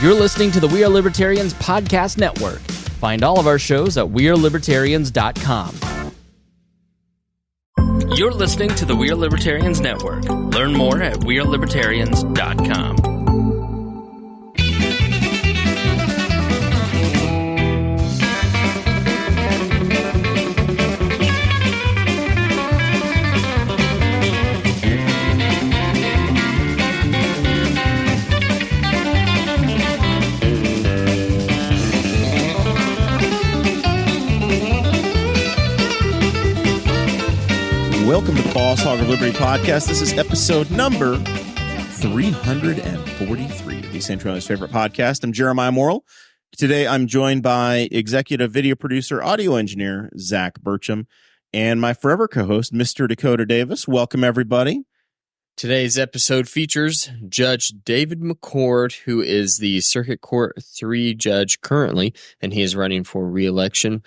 You're listening to the We Are Libertarians Podcast Network. Find all of our shows at wearelibertarians.com. You're listening to the We Are Libertarians Network. Learn more at wearelibertarians.com. Welcome to the Boss Hog of Liberty podcast. This is episode number 343 of the Central's favorite podcast. I'm Jeremiah Morrill. Today I'm joined by executive video producer, audio engineer, Zach Burcham, and my forever co-host, Mr. Dakota Davis. Welcome, everybody. Today's episode features Judge David McCord, who is the Circuit Court 3 judge currently, and he is running for re-election.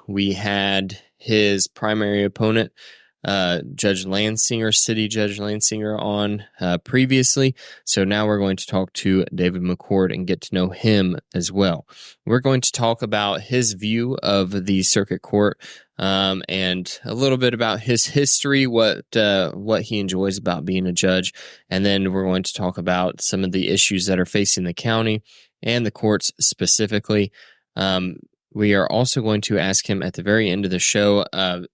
We had his primary opponent, Judge Lansinger, City Judge Lansinger, on previously. So now we're going to talk to David McCord and get to know him as well. We're going to talk about his view of the Circuit Court and a little bit about his history, what he enjoys about being a judge. And then we're going to talk about some of the issues that are facing the county and the courts specifically. We are also going to ask him at the very end of the show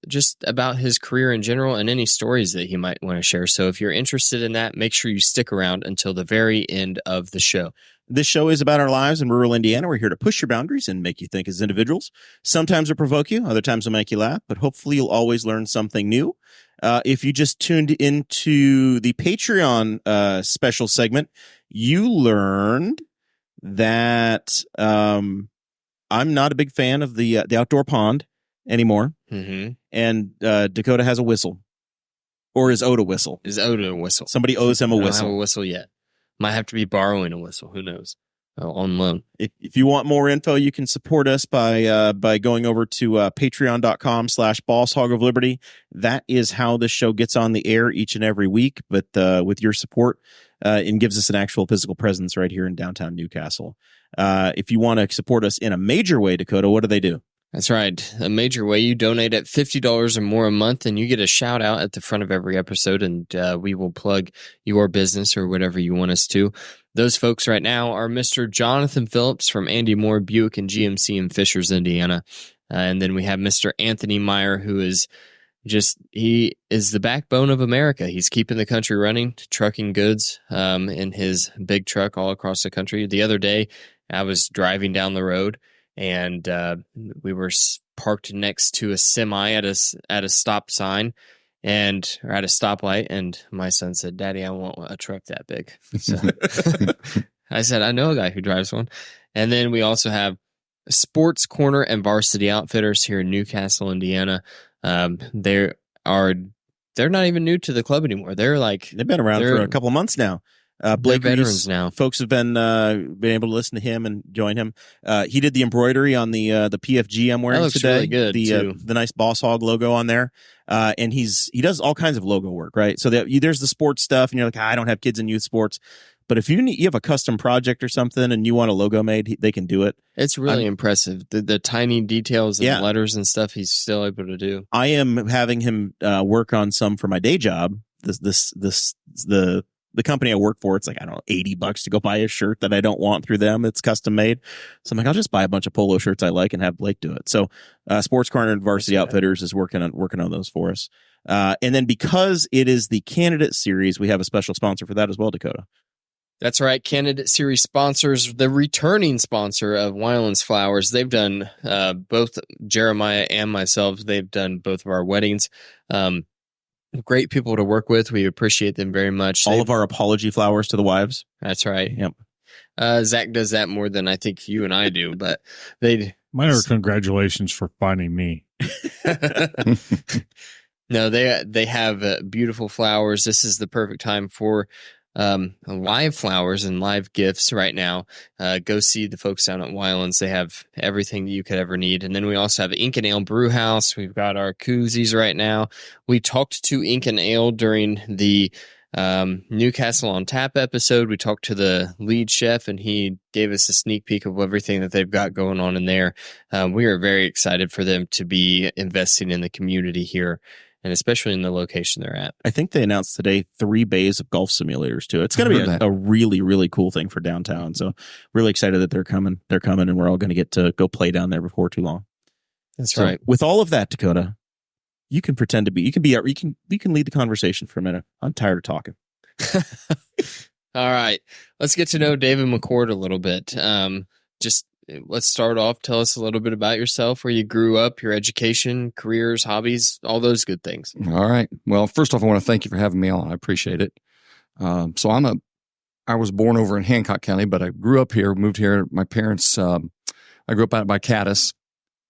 just about his career in general and any stories that he might want to share. So if you're interested in that, make sure you stick around until the very end of the show. This show is about our lives in rural Indiana. We're here to push your boundaries and make you think as individuals. Sometimes it'll provoke you, other times it'll make you laugh, but hopefully you'll always learn something new. If you just tuned into the Patreon special segment, you learned that I'm not a big fan of the outdoor pond anymore. Mm-hmm. And Dakota has a whistle. Or is owed a whistle. Is owed a whistle. Somebody owes him a I don't whistle. have a whistle yet. Might have to be borrowing a whistle. Who knows? On loan. If you want more info, you can support us by going over to patreon.com/bosshogof-liberty. That is how this show gets on the air each and every week. But with your support, it gives us an actual physical presence right here in downtown Newcastle. If you want to support us in a major way, Dakota, what do they do? That's right. A major way. You donate at $50 or more a month, and you get a shout out at the front of every episode, and we will plug your business or whatever you want us to. Those folks right now are Mr. Jonathan Phillips from Andy Moore Buick and GMC in Fishers, Indiana. And then we have Mr. Anthony Meyer, who is he is the backbone of America. He's keeping the country running, trucking goods in his big truck all across the country. The other day, I was driving down the road, and we were parked next to a semi at a stop sign, or at a stoplight, and my son said, "Daddy, I want a truck that big." So I said, "I know a guy who drives one." And then we also have Sports Corner and Varsity Outfitters here in Newcastle, Indiana. They're not even new to the club anymore. They've been around for a couple of months now. Blake veterans now. Folks have been able to listen to him and join him. He did the embroidery on the PFG I'm wearing today. Really good, the nice Boss Hog logo on there. And he does all kinds of logo work, right? So there's the sports stuff, and you're like, I don't have kids in youth sports. But if you have a custom project or something and you want a logo made, they can do it. It's really impressive. The tiny details and letters and stuff he's still able to do. I am having him work on some for my day job. The company I work for, it's like, I don't know, $80 to go buy a shirt that I don't want through them. It's custom made. So I'm like, I'll just buy a bunch of polo shirts I like and have Blake do it. So Sports Corner and Varsity Outfitters is working on those for us. And then because it is the candidate series, we have a special sponsor for that as well, Dakota. That's right. Candidate Series sponsors, the returning sponsor of Wyland's Flowers. They've done both Jeremiah and myself. They've done both of our weddings. Great people to work with. We appreciate them very much. All of our apology flowers to the wives. That's right. Yep. Zach does that more than I think you and I do, but mine are congratulations for finding me. No, they have beautiful flowers. This is the perfect time for live flowers and live gifts right now. Go see the folks down at Wyland's. They have everything that you could ever need. And then we also have Ink and Ale Brew House. We've got our koozies right now. We talked to Ink and Ale during the Newcastle on Tap episode, we talked to the lead chef, and he gave us a sneak peek of everything that they've got going on in there. We are very excited for them to be investing in the community here, and especially in the location they're at. I think they announced today 3 bays of golf simulators too. It's going to be a really, really cool thing for downtown. So really excited that they're coming. They're coming, and we're all going to get to go play down there before too long. That's right. With all of that, Dakota, you can pretend to be. You can lead the conversation for a minute. I'm tired of talking. All right, let's get to know David McCord a little bit. Let's start off. Tell us a little bit about yourself, where you grew up, your education, careers, hobbies, all those good things. All right. Well, first off, I want to thank you for having me on. I appreciate it. I was born over in Hancock County, but I grew up here, moved here. My parents, I grew up out by Caddis.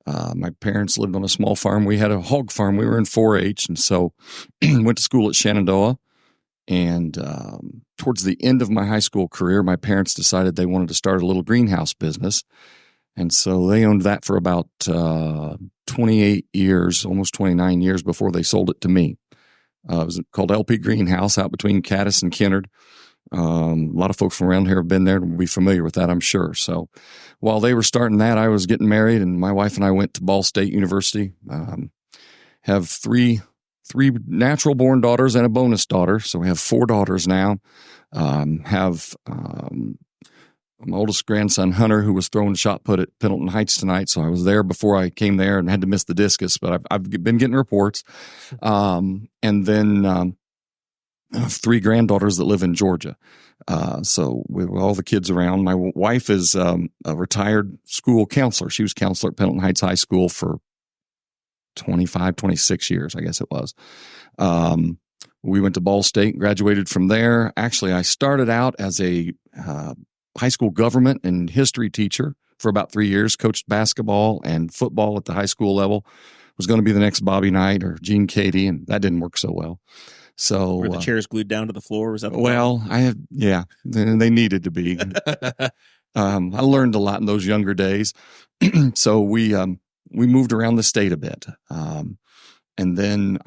My parents lived on a small farm. We had a hog farm. We were in 4-H, and so went to school at Shenandoah. And towards the end of my high school career, my parents decided they wanted to start a little greenhouse business. And so they owned that for about 28 years, almost 29 years before they sold it to me. It was called LP Greenhouse out between Caddis and Kennard. A lot of folks from around here have been there and will be familiar with that, I'm sure. So while they were starting that, I was getting married, and my wife and I went to Ball State University. Have three natural-born daughters and a bonus daughter, so we have 4 daughters now. My oldest grandson, Hunter, who was throwing shot put at Pendleton Heights tonight, so I was there before I came there and had to miss the discus, but I've been getting reports. And then I have 3 granddaughters that live in Georgia. So with all the kids around, my wife is a retired school counselor. She was counselor at Pendleton Heights High School for 25, 26 years, I guess it was. We went to Ball State, graduated from there. Actually, I started out as a high school government and history teacher for about 3 years, coached basketball and football at the high school level. Was going to be the next Bobby Knight or Gene Cady, and that didn't work so well. So were the chairs glued down to the floor? Was that they needed to be. I learned a lot in those younger days. So we moved around the state a bit. And then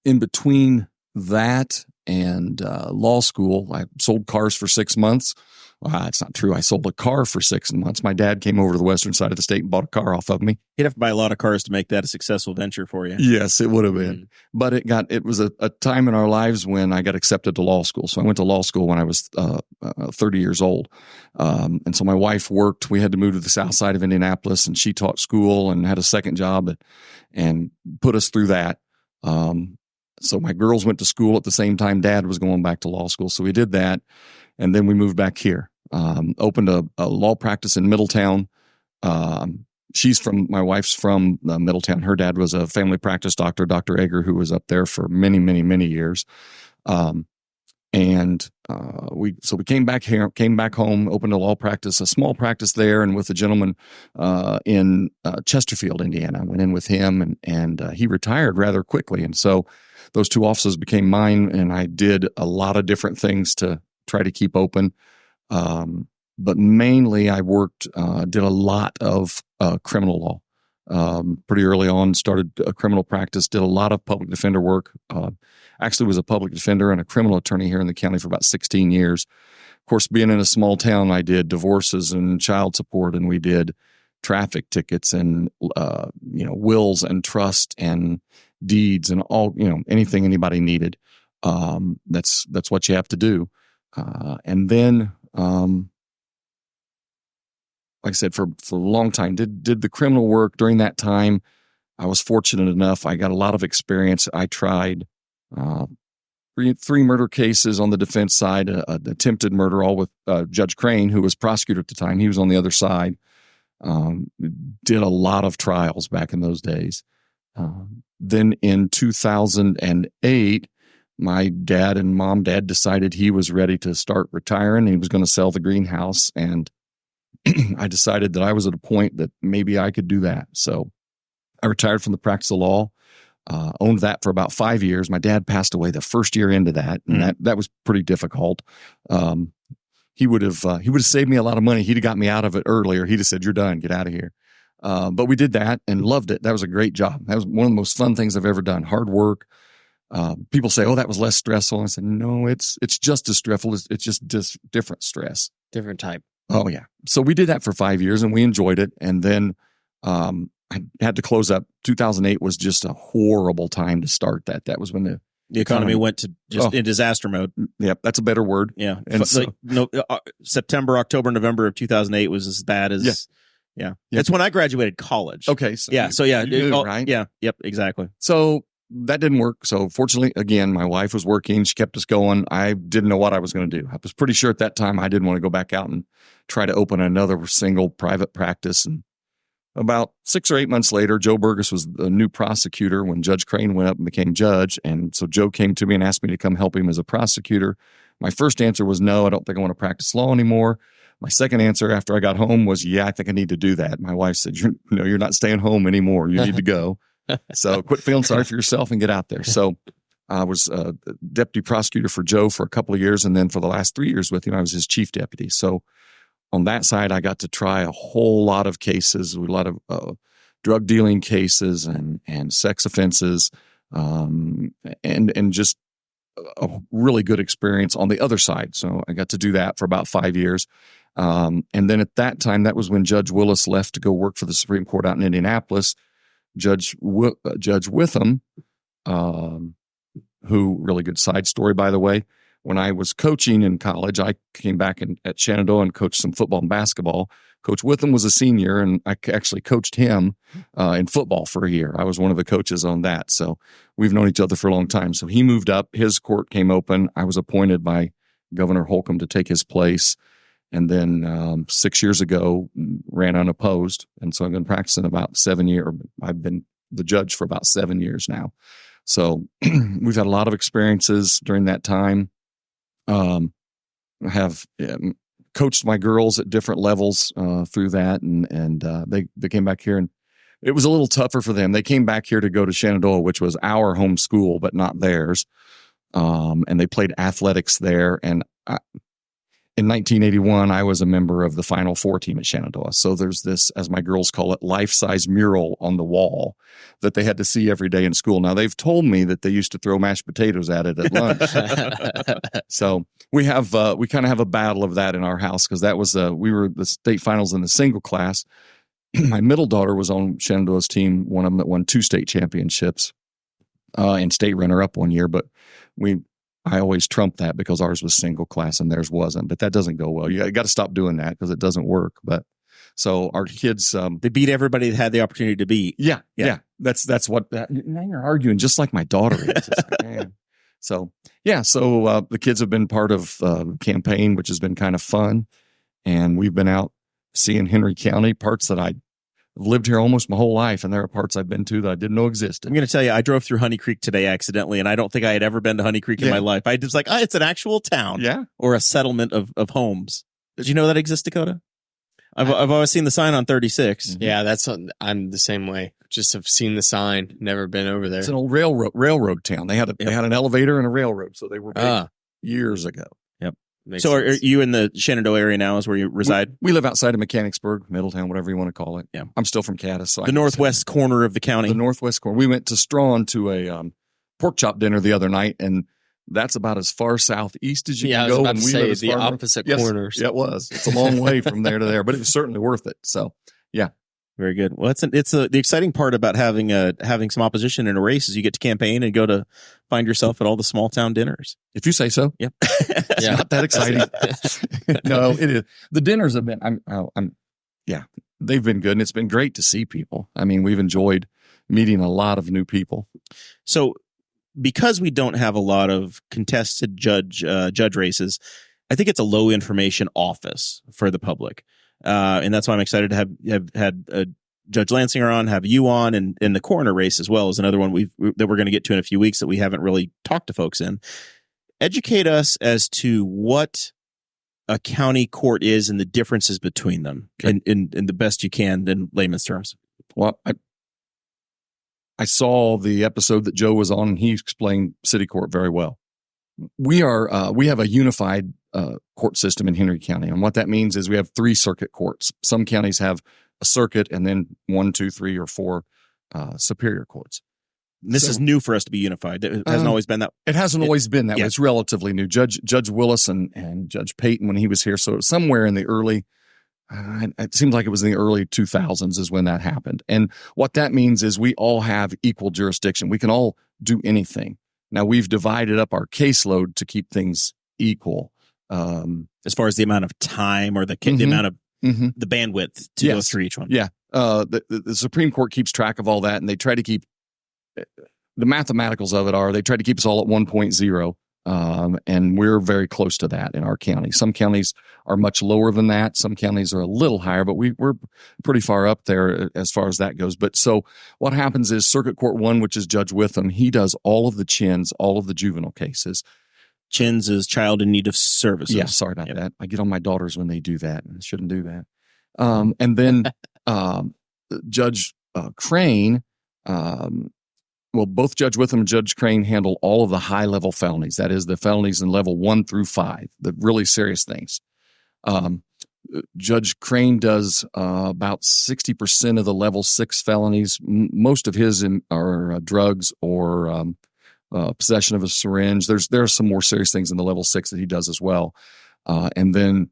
in between that and law school, I sold cars for 6 months. It's not true. I sold a car for 6 months. My dad came over to the western side of the state and bought a car off of me. You'd have to buy a lot of cars to make that a successul venture for you. Yes, it would have been. But it was a time in our lives when I got accepted to law school. So I went to law school when I was 30 years old. And so my wife worked. We had to move to the south side of Indianapolis, and she taught school and had a second job and put us through that. So my girls went to school at the same time Dad was going back to law school. So we did that. And then we moved back here. Opened a law practice in Middletown. My wife's from Middletown. Her dad was a family practice doctor, Dr. Egger, who was up there for many, many, many years. We came back here, came back home, opened a law practice, a small practice there, and with a gentleman in Chesterfield, Indiana. I went in with him, and he retired rather quickly. And so those 2 offices became mine, and I did a lot of different things to try to keep open. But mainly I did a lot of criminal law. Pretty early on, started a criminal practice, did a lot of public defender work. Actually was a public defender and a criminal attorney here in the county for about 16 years. Of course, being in a small town, I did divorces and child support, and we did traffic tickets and, wills and trust and deeds and all, anything anybody needed. That's what you have to do. And then, like I said, for a long time, did the criminal work. During that time, I was fortunate enough. I got a lot of experience. I tried 3 murder cases on the defense side, an attempted murder, all with Judge Crane, who was prosecutor at the time. He was on the other side. Did a lot of trials back in those days. Then in 2008, my dad and dad decided he was ready to start retiring. He was going to sell the greenhouse, and I decided that I was at a point that maybe I could do that. So I retired from the practice of law, owned that for about 5 years. My dad passed away the first year into that, and that was pretty difficult. He would have saved me a lot of money. He'd have got me out of it earlier. He'd have said, "You're done. Get out of here." But we did that and loved it. That was a great job. That was one of the most fun things I've ever done. Hard work. People say, "Oh, that was less stressful." I said, "No, it's just as stressful. It's just different stress, Different type. Oh yeah. So we did that for 5 years and we enjoyed it. And then I had to close up. 2008 was just a horrible time to start that. That was when the economy went to just in disaster mode. Yep, that's a better word. Yeah. And September, October, November of 2008 was as bad as yeah. That's when I graduated college. Okay. So right? Yeah. Yep. Exactly. So that didn't work. So fortunately, again, my wife was working. She kept us going. I didn't know what I was going to do. I was pretty sure at that time I didn't want to go back out and try to open another single private practice. And about 6 or 8 months later, Joe Burgess was the new prosecutor when Judge Crane went up and became judge. And so Joe came to me and asked me to come help him as a prosecutor. My first answer was no, I don't think I want to practice law anymore. My second answer after I got home was, yeah, I think I need to do that. My wife said, you're not staying home anymore. You need to go. So quit feeling sorry for yourself and get out there. So I was deputy prosecutor for Joe for a couple of years. And then for the last 3 years with him, I was his chief deputy. So on that side, I got to try a whole lot of cases, a lot of drug dealing cases and sex offenses, and just a really good experience on the other side. So I got to do that for about 5 years. And then at that time, that was when Judge Willis left to go work for the Supreme Court out in Indianapolis. Judge Witham, who, really good side story, by the way. When I was coaching in college, I came back at Shenandoah and coached some football and basketball. Coach Witham was a senior, and I actually coached him in football for a year. I was one of the coaches on that. So we've known each other for a long time. So he moved up. His court came open. I was appointed by Governor Holcomb to take his place. And then 6 years ago, ran unopposed. And so I've been practicing about 7 years. I've been the judge for about 7 years now. So we've had a lot of experiences during that time. I have coached my girls at different levels through that. And they came back here, and it was a little tougher for them. They came back here to go to Shenandoah, which was our home school, but not theirs. And they played athletics there. And in 1981, I was a member of the Final Four team at Shenandoah. So there's this, as my girls call it, life-size mural on the wall that they had to see every day in school. Now, they've told me that they used to throw mashed potatoes at it at lunch. So we kind of have a battle of that in our house, because that was we were the state finals in the single class. My middle daughter was on Shenandoah's team, one of them that won 2 state championships and state runner-up one year. But I always trumped that because ours was single class and theirs wasn't. But that doesn't go well. You got to stop doing that because it doesn't work. But so our kids, they beat everybody that had the opportunity to beat. Yeah. That's what. Now you're arguing just like my daughter is. Man. So the kids have been part of the campaign, which has been kind of fun, and we've been out seeing Henry County, parts that I've lived here almost my whole life, and there are parts I've been to that I didn't know existed. I'm going to tell you, I drove through Honey Creek today accidentally, and I don't think I had ever been to Honey Creek in my life. I was like, it's an actual town, or a settlement of homes. Did you know that exists, Dakota? I've always seen the sign on 36. Yeah, I'm the same way. Just have seen the sign, never been over there. It's an old railroad town. They had an elevator and a railroad, so they were big years ago. Yep. So are you in the Shenandoah area now is where you reside? We live outside of Mechanicsburg, Middletown, whatever you want to call it. Yeah. I'm still from Caddis. So the northwest corner of the county. The northwest corner. We went to Strawn to a pork chop dinner the other night, and that's about as far southeast as you can go. I was about to say the opposite corners. Yeah, it was. It's a long way from there to there, but it was certainly worth it. So, yeah. Very good. Well, the exciting part about having some opposition in a race is you get to campaign and go to find yourself at all the small town dinners. If you say so. Yep. It's not that exciting. No, it is. The dinners have been, they've been good, and it's been great to see people. I mean, we've enjoyed meeting a lot of new people. So because we don't have a lot of contested judge races, I think it's a low information office for the public. And that's why I'm excited to have had Judge Lansinger on, have you on, and the coroner race as well is another one that we're going to get to in a few weeks that we haven't really talked to folks in. Educate us as to what a county court is and the differences between them, in the best you can in layman's terms. Well, I saw the episode that Joe was on, and he explained city court very well. We have a unified court system in Henry County. And what that means is we have 3 circuit courts. Some counties have a circuit and then 1, 2, 3, or 4 superior courts. This is new for us to be unified. It hasn't always been that. It hasn't always been that way. Yeah. It's relatively new. Judge Willis and Judge Payton, when he was here, so somewhere in the early, it seems like it was in the early 2000s is when that happened. And what that means is we all have equal jurisdiction. We can all do anything. Now, we've divided up our caseload to keep things equal. As far as the amount of time or the amount of the bandwidth to go through each one. Yeah. The Supreme Court keeps track of all that, and they try to keep the mathematicals of it are they try to keep us all at 1.0. And we're very close to that in our county. Some counties are much lower than that. Some counties are a little higher, but we're pretty far up there as far as that goes. But so what happens is Circuit Court 1, which is Judge Witham, he does all of the chins, all of the juvenile cases. Chins is child in need of services. Yeah, sorry about that. I get on my daughters when they do that. I shouldn't do that. And then Judge Crane, both Judge Witham and Judge Crane handle all of the high-level felonies. That is, the felonies in level 1 through 5, the really serious things. Judge Crane does about 60% of the level 6 felonies. Most of his are drugs or possession of a syringe. There are some more serious things in the level 6 that he does as well. And then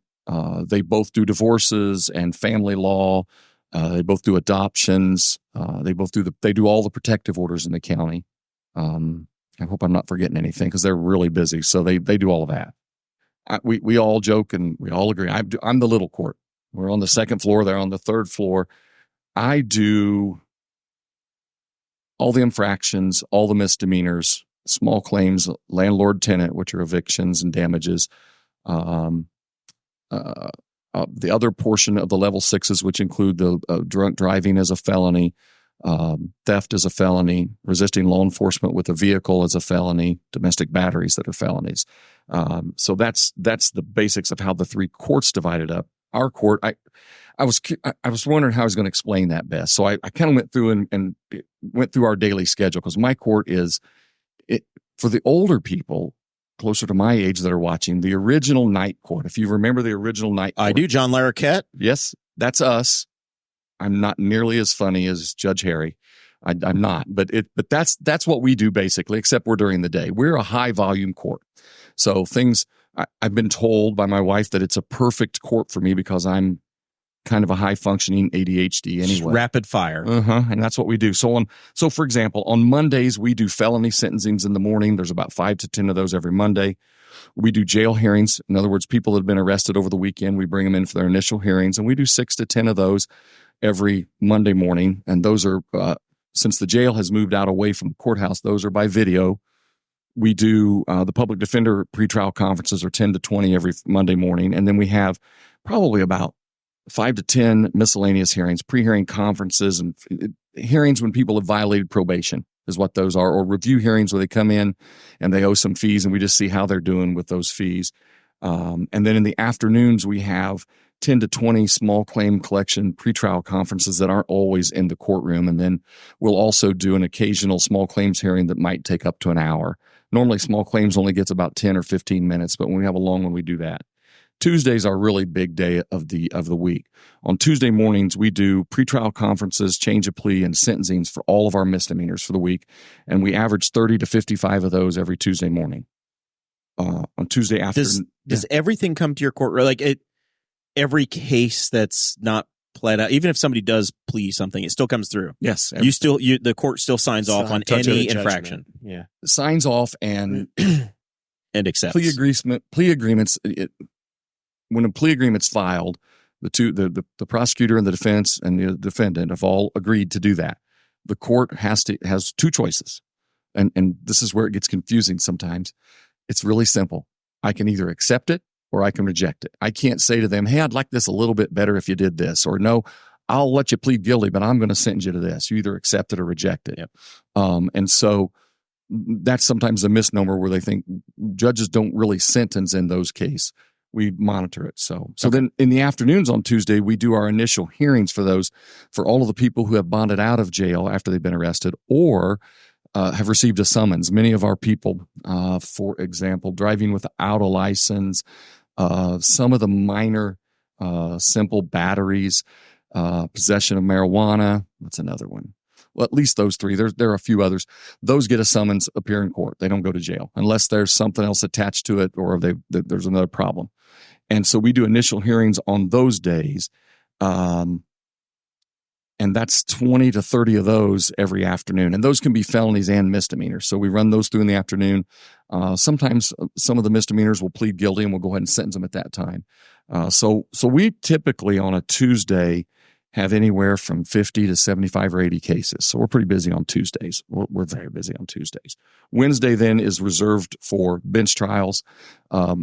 they both do divorces and family law. They both do adoptions. They do all the protective orders in the county. I hope I'm not forgetting anything because they're really busy. So they do all of that. We all joke and we all agree. I'm the little court. We're on the second floor. They're on the third floor. I do all the infractions, all the misdemeanors, small claims, landlord-tenant, which are evictions and damages. The other portion of the level 6s, which include the drunk driving as a felony, theft as a felony, resisting law enforcement with a vehicle as a felony, domestic batteries that are felonies. So that's the basics of how the three courts divided up. Our court, I was wondering how I was going to explain that best. So I kind of went through and went through our daily schedule because my court for the older people closer to my age that are watching, the original night court. If you remember the original night court. I do, John Larroquette. Yes, that's us. I'm not nearly as funny as Judge Harry. I'm not, but that's what we do basically, except we're during the day. We're a high volume court. So I've been told by my wife that it's a perfect court for me because I'm kind of a high functioning ADHD anyway. Rapid fire. And that's what we do. So for example, on Mondays, we do felony sentencings in the morning. There's about 5 to 10 of those every Monday. We do jail hearings. In other words, people that have been arrested over the weekend, we bring them in for their initial hearings, and we do 6 to 10 of those every Monday morning. And those are, since the jail has moved out away from the courthouse, those are by video. We do the public defender pretrial conferences are 10 to 20 every Monday morning. And then we have probably about 5 to 10 miscellaneous hearings, pre-hearing conferences, and hearings when people have violated probation is what those are, or review hearings where they come in and they owe some fees and we just see how they're doing with those fees. And then in the afternoons, we have 10 to 20 small claim collection pretrial conferences that aren't always in the courtroom. And then we'll also do an occasional small claims hearing that might take up to an hour. Normally, small claims only gets about 10 or 15 minutes, but when we have a long one, we do that. Tuesdays are really big day of the week. On Tuesday mornings, we do pretrial conferences, change of plea, and sentencings for all of our misdemeanors for the week. And we average 30 to 55 of those every Tuesday morning. On Tuesday afternoon. Does everything come to your court? Like every case that's not pled out, even if somebody does plea something, it still comes through. Yes. The court still signs off on any infraction. Yeah. Signs off and accepts. Plea agreements. When a plea agreement's filed, the prosecutor and the defense and the defendant have all agreed to do that. The court has 2 choices. And this is where it gets confusing sometimes. It's really simple. I can either accept it or I can reject it. I can't say to them, hey, I'd like this a little bit better if you did this, or no, I'll let you plead guilty, but I'm going to sentence you to this. You either accept it or reject it. Yep. And so that's sometimes a misnomer where they think judges don't really sentence in those cases. We monitor it. So then in the afternoons on Tuesday, we do our initial hearings for all of the people who have bonded out of jail after they've been arrested or have received a summons. Many of our people, for example, driving without a license, some of the minor, simple batteries, possession of marijuana. That's another one. Well, at least those three. There are a few others. Those get a summons, appear in court. They don't go to jail unless there's something else attached to it or there's another problem. And so we do initial hearings on those days. And that's 20 to 30 of those every afternoon. And those can be felonies and misdemeanors. So we run those through in the afternoon. Sometimes some of the misdemeanors will plead guilty and we'll go ahead and sentence them at that time. So we typically on a Tuesday have anywhere from 50 to 75 or 80 cases. So we're pretty busy on Tuesdays. We're very busy on Tuesdays. Wednesday then is reserved for bench trials,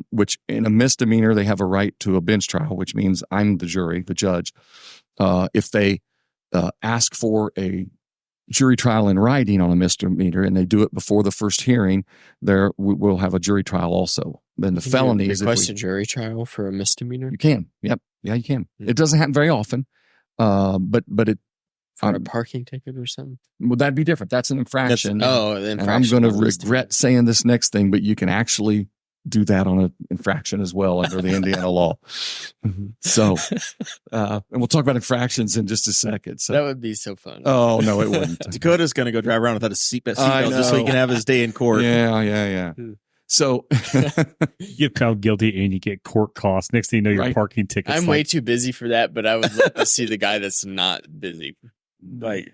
which in a misdemeanor, they have a right to a bench trial, which means I'm the jury, the judge. If they ask for a jury trial in writing on a misdemeanor and they do it before the first hearing, we'll have a jury trial also. Then the felonies. Request a jury trial for a misdemeanor? You can. Yep. Yeah, you can. It doesn't happen very often. But it for a parking ticket or something. Well, that'd be different. That's an infraction. The infraction. And I'm going to regret saying this next thing, but you can actually do that on an infraction as well under the Indiana law. So, and we'll talk about infractions in just a second. So that would be so fun. Oh no, it wouldn't. Dakota's going to go drive around without a seatbelt just so he can have his day in court. Yeah. So you get found guilty and you get court costs. Next thing you know, your parking ticket's I'm way too busy for that, but I would love to see the guy that's not busy. Like,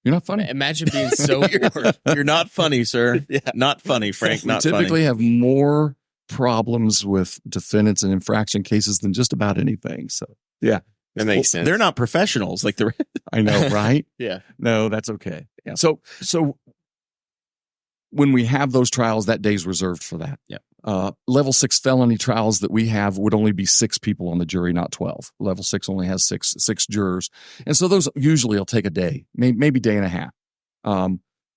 you're not funny. Imagine being so bored. You're not funny, sir. Yeah. Not funny, Frank. Not funny. We typically have more problems with defendants in infraction cases than just about anything. So yeah, that makes sense. They're not professionals like the. I know, right? Yeah. No, that's okay. Yeah. So when we have those trials, that day's reserved for that. Yeah. Level 6 felony trials that we have would only be 6 people on the jury, not 12. Level 6 only has six jurors. And so those usually will take a day, maybe day and a half.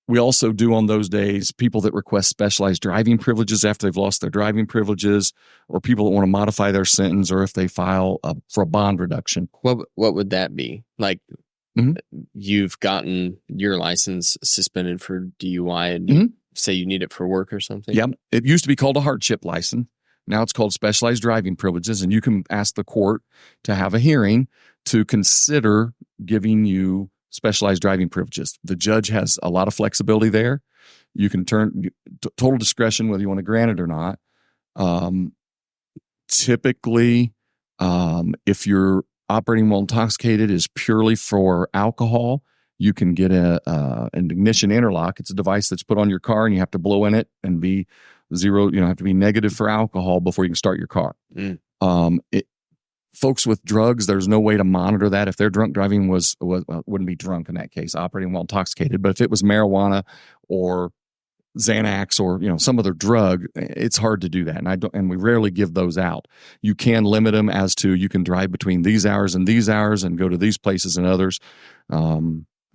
We also do on those days people that request specialized driving privileges after they've lost their driving privileges, or people that want to modify their sentence, or if they file for a bond reduction. What would that be? Like, you've gotten your license suspended for DUI and say you need it for work or something? Yep. It used to be called a hardship license. Now it's called specialized driving privileges, and you can ask the court to have a hearing to consider giving you specialized driving privileges. The judge has a lot of flexibility there. You can turn total discretion whether you want to grant it or not. Typically, if you're operating while intoxicated is purely for alcohol, you can get an ignition interlock. It's a device that's put on your car and you have to blow in it and be zero, have to be negative for alcohol before you can start your car. Folks with drugs, there's no way to monitor that. If their drunk driving wouldn't be drunk in that case, operating while intoxicated. But if it was marijuana or Xanax or some other drug, it's hard to do that, and we rarely give those out. You can limit them as to you can drive between these hours and go to these places and others.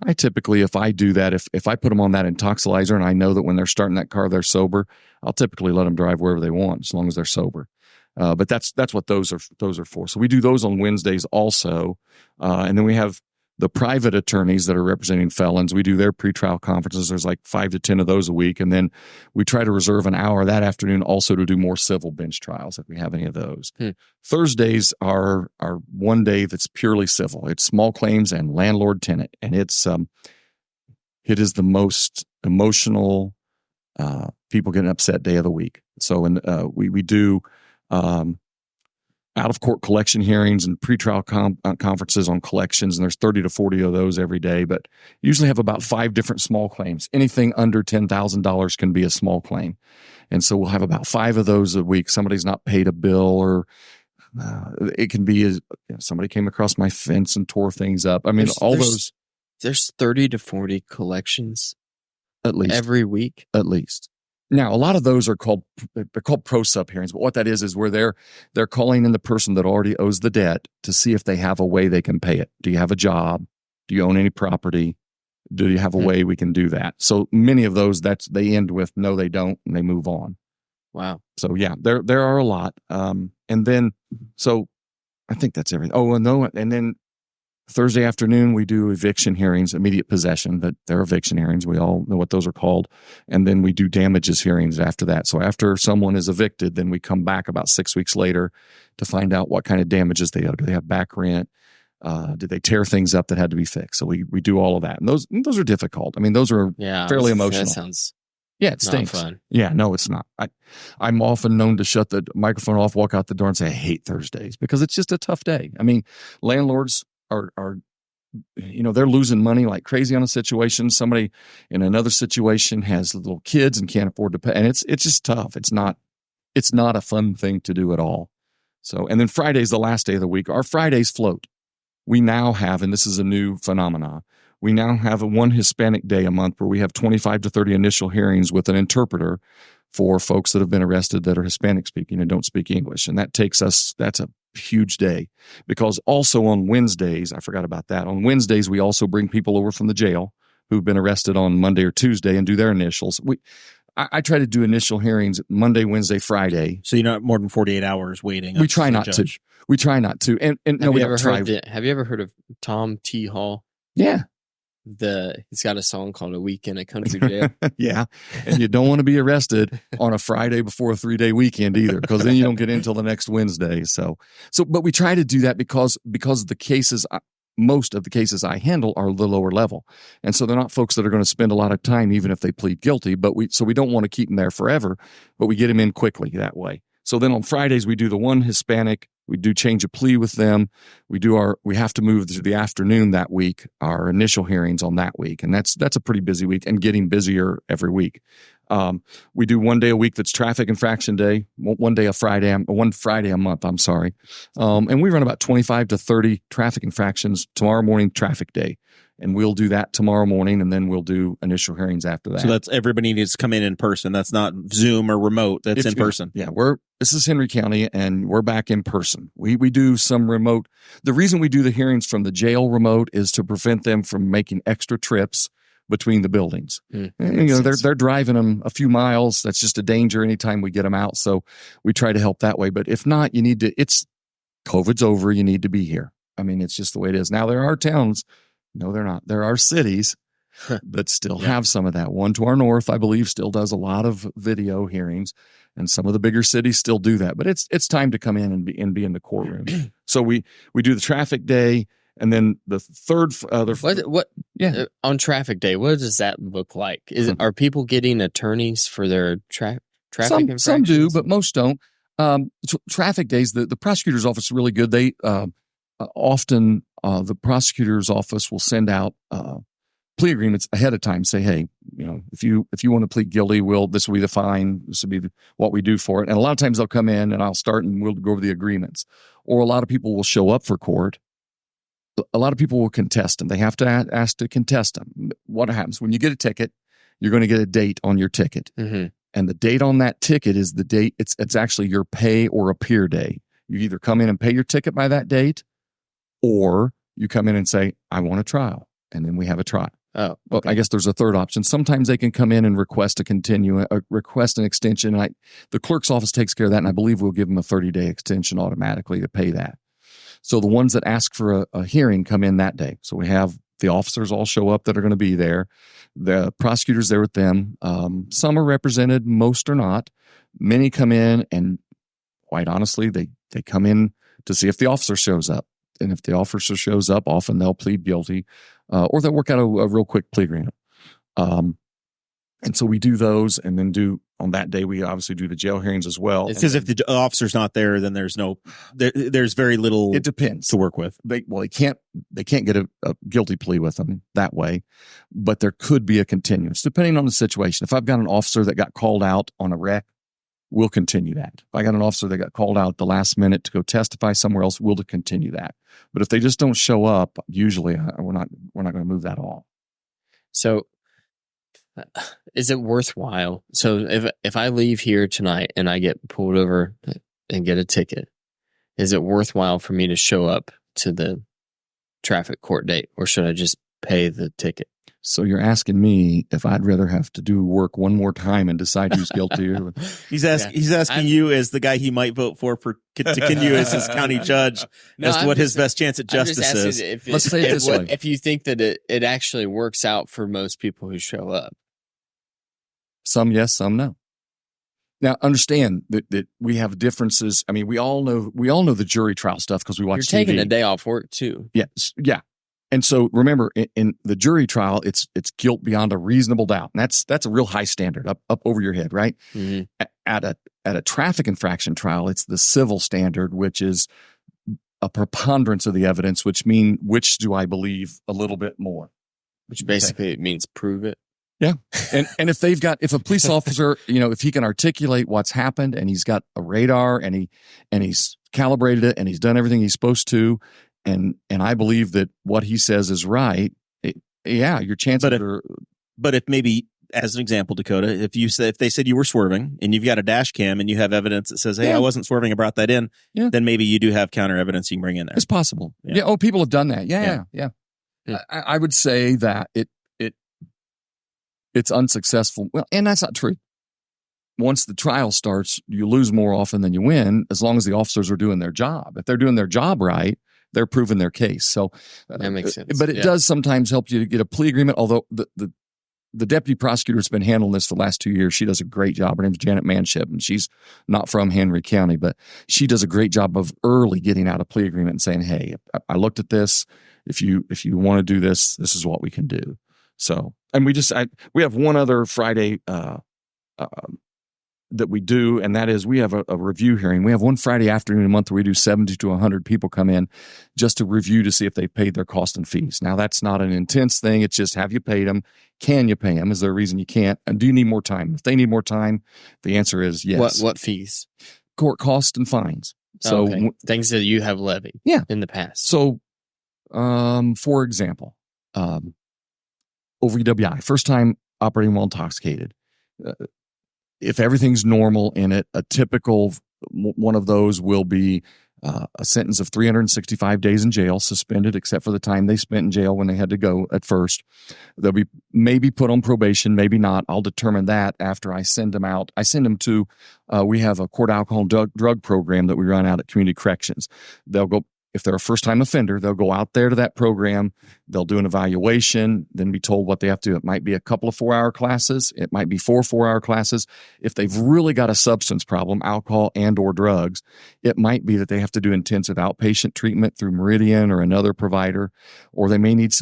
I typically, if I do that, if I put them on that intoxilizer and I know that when they're starting that car they're sober, I'll typically let them drive wherever they want as long as they're sober. But that's what those are for. So we do those on Wednesdays also, and then we have the private attorneys that are representing felons. We do their pretrial conferences. There's like 5 to 10 of those a week, and then we try to reserve an hour that afternoon also to do more civil bench trials if we have any of those. Thursdays are one day that's purely civil. It's small claims and landlord tenant, and it is the most emotional, people getting upset day of the week. So we do out-of-court collection hearings and pretrial conferences on collections, and there's 30 to 40 of those every day, but usually have about 5 different small claims. Anything under $10,000 can be a small claim. And so we'll have about 5 of those a week. Somebody's not paid a bill, or it can be somebody came across my fence and tore things up. I mean, There's 30 to 40 collections at least every week. At least. Now, a lot of those they're called pro sub hearings, but what that is where they're calling in the person that already owes the debt to see if they have a way they can pay it. Do you have a job? Do you own any property? Do you have a way we can do that? So many of those they end with no, they don't, and they move on. Wow. So yeah, there are a lot. And then so I think that's everything. Oh, no, and then Thursday afternoon, we do eviction hearings, immediate possession, but they're eviction hearings. We all know what those are called. And then we do damages hearings after that. So after someone is evicted, then we come back about 6 weeks later to find out what kind of damages they owe. Do they have back rent? Did they tear things up that had to be fixed? So we do all of that. And those are difficult. I mean, those are fairly emotional. That sounds it stinks. not fun. Yeah, no, it's not. I'm often known to shut the microphone off, walk out the door and say, I hate Thursdays because it's just a tough day. I mean, landlords are they're losing money like crazy on a situation. Somebody in another situation has little kids and can't afford to pay. And it's just tough. It's not a fun thing to do at all. So, and then Friday's the last day of the week. Our Fridays float. We now have, and this is a new phenomenon, we now have one Hispanic day a month where we have 25 to 30 initial hearings with an interpreter for folks that have been arrested that are Hispanic speaking and don't speak English. And that's a huge day, because also on Wednesdays, I forgot about that. On Wednesdays, we also bring people over from the jail who've been arrested on Monday or Tuesday and do their initials. I try to do initial hearings Monday, Wednesday, Friday. So you're not more than 48 hours waiting. We try not to. We try not to. And no, we don't try. Have you ever heard of Tom T. Hall? Yeah. He's got a song called A Week in a Country Jail. Yeah. And you don't want to be arrested on a Friday before a 3-day weekend either, because then you don't get in until the next Wednesday. But we try to do that because of the cases, most of the cases I handle are the lower level. And so they're not folks that are going to spend a lot of time, even if they plead guilty, so we don't want to keep them there forever, but we get them in quickly that way. So then on Fridays, we do the one Hispanic, we do change a plea with them. We have to move to the afternoon that week, our initial hearings on that week. And that's a pretty busy week and getting busier every week. We do one day a week that's traffic infraction day, one Friday a month, I'm sorry. And we run about 25 to 30 traffic infractions tomorrow morning, traffic day. And we'll do that tomorrow morning, and then we'll do initial hearings after that. So that's everybody needs to come in person. That's not Zoom or remote. That's in person. Yeah, this is Henry County, and we're back in person. We do some remote. The reason we do the hearings from the jail remote is to prevent them from making extra trips between the buildings. And, they're driving them a few miles. That's just a danger anytime we get them out. So we try to help that way. But if not, COVID's over. You need to be here. I mean, it's just the way it is. Now, there are towns. No, they're not. There are cities that still have some of that. One to our north, I believe, still does a lot of video hearings, and some of the bigger cities still do that. But it's time to come in and be in the courtroom. So we do the traffic day, and then the third. On traffic day, what does that look like? Are people getting attorneys for their traffic infractions? Some do, but most don't. Traffic days, the prosecutor's office is really good. They often the prosecutor's office will send out plea agreements ahead of time. Say, hey, if you want to plead guilty, this will be the fine. This will be what we do for it. And a lot of times they'll come in and I'll start and we'll go over the agreements. Or a lot of people will show up for court. A lot of people will contest them. They have to ask to contest them. What happens when you get a ticket? You're going to get a date on your ticket, and the date on that ticket is the date. It's actually your pay or appear day. You either come in and pay your ticket by that date, or you come in and say, I want a trial. And then we have a trial. Oh, okay. Well, I guess there's a third option. Sometimes they can come in and request request an extension. The clerk's office takes care of that. And I believe we'll give them a 30-day extension automatically to pay that. So the ones that ask for a hearing come in that day. So we have the officers all show up that are going to be there. The prosecutor's there with them. Some are represented, most are not. Many come in, and quite honestly, they come in to see if the officer shows up. And if the officer shows up, often they'll plead guilty, or they'll work out a real quick plea agreement. And so we do those, and then on that day, we obviously do the jail hearings as well. Because if the officer's not there, then there's very little. It depends to work with. They can't get a guilty plea with them that way, but there could be a continuance depending on the situation. If I've got an officer that got called out on a wreck, we'll continue that. If I got an officer that got called out at the last minute to go testify somewhere else, we'll continue that. But if they just don't show up, usually we're not going to move that all. So, is it worthwhile? So if I leave here tonight and I get pulled over and get a ticket, is it worthwhile for me to show up to the traffic court date, or should I just pay the ticket? So you're asking me if I'd rather have to do work one more time and decide who's guilty. He's asking you as the guy he might vote for to continue as his county judge as to what his best chance at justice is. Let's say it this way. If you think that it actually works out for most people who show up. Some yes, some no. Now, understand that we have differences. I mean, we all know the jury trial stuff because we watch You're TV. taking a day off work too. Yes, yeah. And so remember, in the jury trial, it's guilt beyond a reasonable doubt, and that's a real high standard up over your head, right? Mm-hmm. At a traffic infraction trial, it's the civil standard, which is a preponderance of the evidence, which do I believe a little bit more? Which basically it means prove it. Yeah. And if a police officer, if he can articulate what's happened and he's got a radar and he's calibrated it and he's done everything he's supposed to, and I believe that what he says is right, your chances are. But if maybe, as an example, Dakota, if they said you were swerving and you've got a dash cam and you have evidence that says, hey, I wasn't swerving, I brought that in, then maybe you do have counter evidence you can bring in there. It's possible. Yeah. Oh, people have done that. Yeah. I would say that it's unsuccessful. Well, and that's not true. Once the trial starts, you lose more often than you win, as long as the officers are doing their job. If they're doing their job right, they're proving their case. So that makes sense. But it does sometimes help you to get a plea agreement. Although the deputy prosecutor's been handling this for the last 2 years. She does a great job. Her name's Janet Manship, and she's not from Henry County, but she does a great job of early getting out a plea agreement and saying, hey, I looked at this. If you want to do this, this is what we can do. So, and we have one other Friday that we do, and that is we have a review hearing. We have one Friday afternoon a month where we do 70 to 100 people come in just to review to see if they've paid their cost and fees. Now, that's not an intense thing. It's just, have you paid them? Can you pay them? Is there a reason you can't? And do you need more time? If they need more time, the answer is yes. What fees? Court costs and fines. So things that you have levied in the past. So, for example, OVWI, first time operating while intoxicated. If everything's normal in it, a typical one of those will be a sentence of 365 days in jail, suspended except for the time they spent in jail when they had to go at first. They'll be maybe put on probation, maybe not. I'll determine that after I send them out. I send them to, we have a court alcohol drug program that we run out at community corrections. They'll go, if they're a first-time offender, they'll go out there to that program. They'll do an evaluation, then be told what they have to do. It might be a couple of 4-hour classes. It might be 4 4-hour classes. If they've really got a substance problem, alcohol and or drugs, it might be that they have to do intensive outpatient treatment through Meridian or another provider, or they may need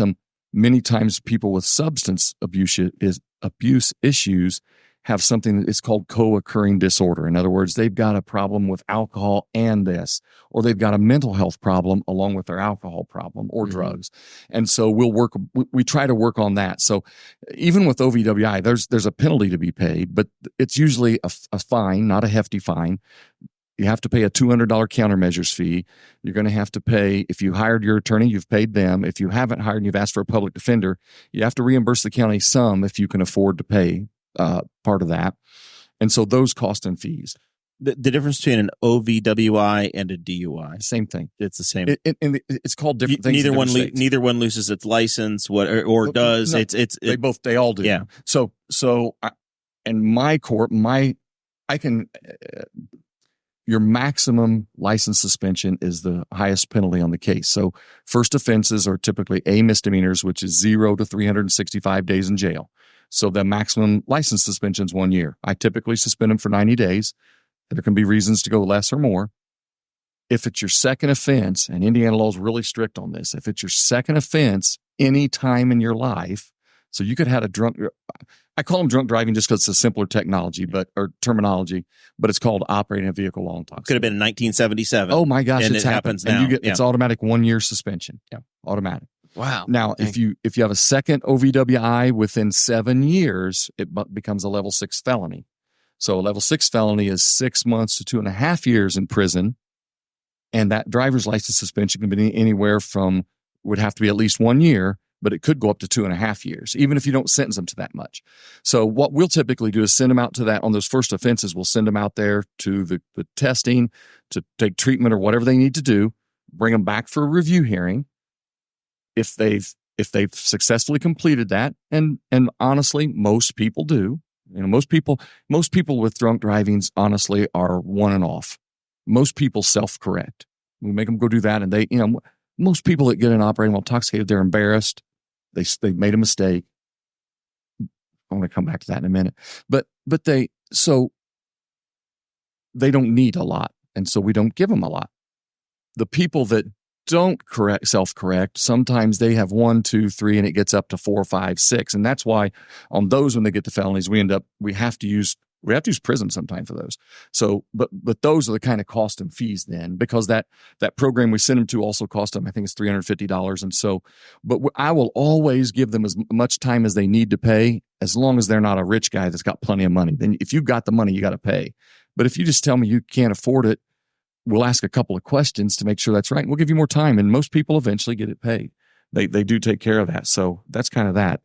many times people with substance abuse issues have something that is called co-occurring disorder. In other words, they've got a problem with alcohol and this, or they've got a mental health problem along with their alcohol problem or drugs. And so we try to work on that. So even with OVWI, there's a penalty to be paid, but it's usually a fine, not a hefty fine. You have to pay a $200 countermeasures fee. You're going to have to pay, if you hired your attorney, you've paid them. If you haven't hired and you've asked for a public defender, you have to reimburse the county some if you can afford to pay part of that. And so those cost and fees. The difference between an OVWI and a DUI. Same thing. It's the same. It's called different things. Neither one loses its license. Or does. No, they all do. Yeah. So in my court, your maximum license suspension is the highest penalty on the case. So first offenses are typically A misdemeanors, which is 0 to 365 days in jail. So the maximum license suspension is 1 year. I typically suspend them for 90 days. There can be reasons to go less or more. If it's your second offense, and Indiana law is really strict on this, if it's your second offense any time in your life, so you could have I call them drunk driving just because it's a simpler terminology, but it's called operating a vehicle while intoxicated. Could have been in 1977. Oh my gosh, and it happens now. And it's automatic 1 year suspension. Yeah, automatic. Wow. Now, if you have a second OVWI within 7 years, it becomes a level 6 felony. So a level 6 felony is 6 months to 2.5 years in prison. And that driver's license suspension can be anywhere from, would have to be at least 1 year, but it could go up to 2.5 years, even if you don't sentence them to that much. So what we'll typically do is send them out to that on those first offenses. We'll send them out there to the testing, to take treatment or whatever they need to do, bring them back for a review hearing. If they've successfully completed that, and honestly, most people do. Most people with drunk drivings honestly are one and off. Most people self-correct. We make them go do that, and most people that get in operating while intoxicated, they're embarrassed. They made a mistake. I want to come back to that in a minute, but they don't need a lot. And so we don't give them a lot. The people that don't self-correct, sometimes they have 1, 2, 3, and it gets up to 4, 5, 6. And that's why on those, when they get to felonies, we have to use prison sometime for those. So, but those are the kind of cost and fees then, because that program we send them to also cost them, I think it's $350. And so, but I will always give them as much time as they need to pay, as long as they're not a rich guy that's got plenty of money. Then if you've got the money, you got to pay. But if you just tell me you can't afford it, we'll ask a couple of questions to make sure that's right. And we'll give you more time. And most people eventually get it paid. They do take care of that. So that's kind of that.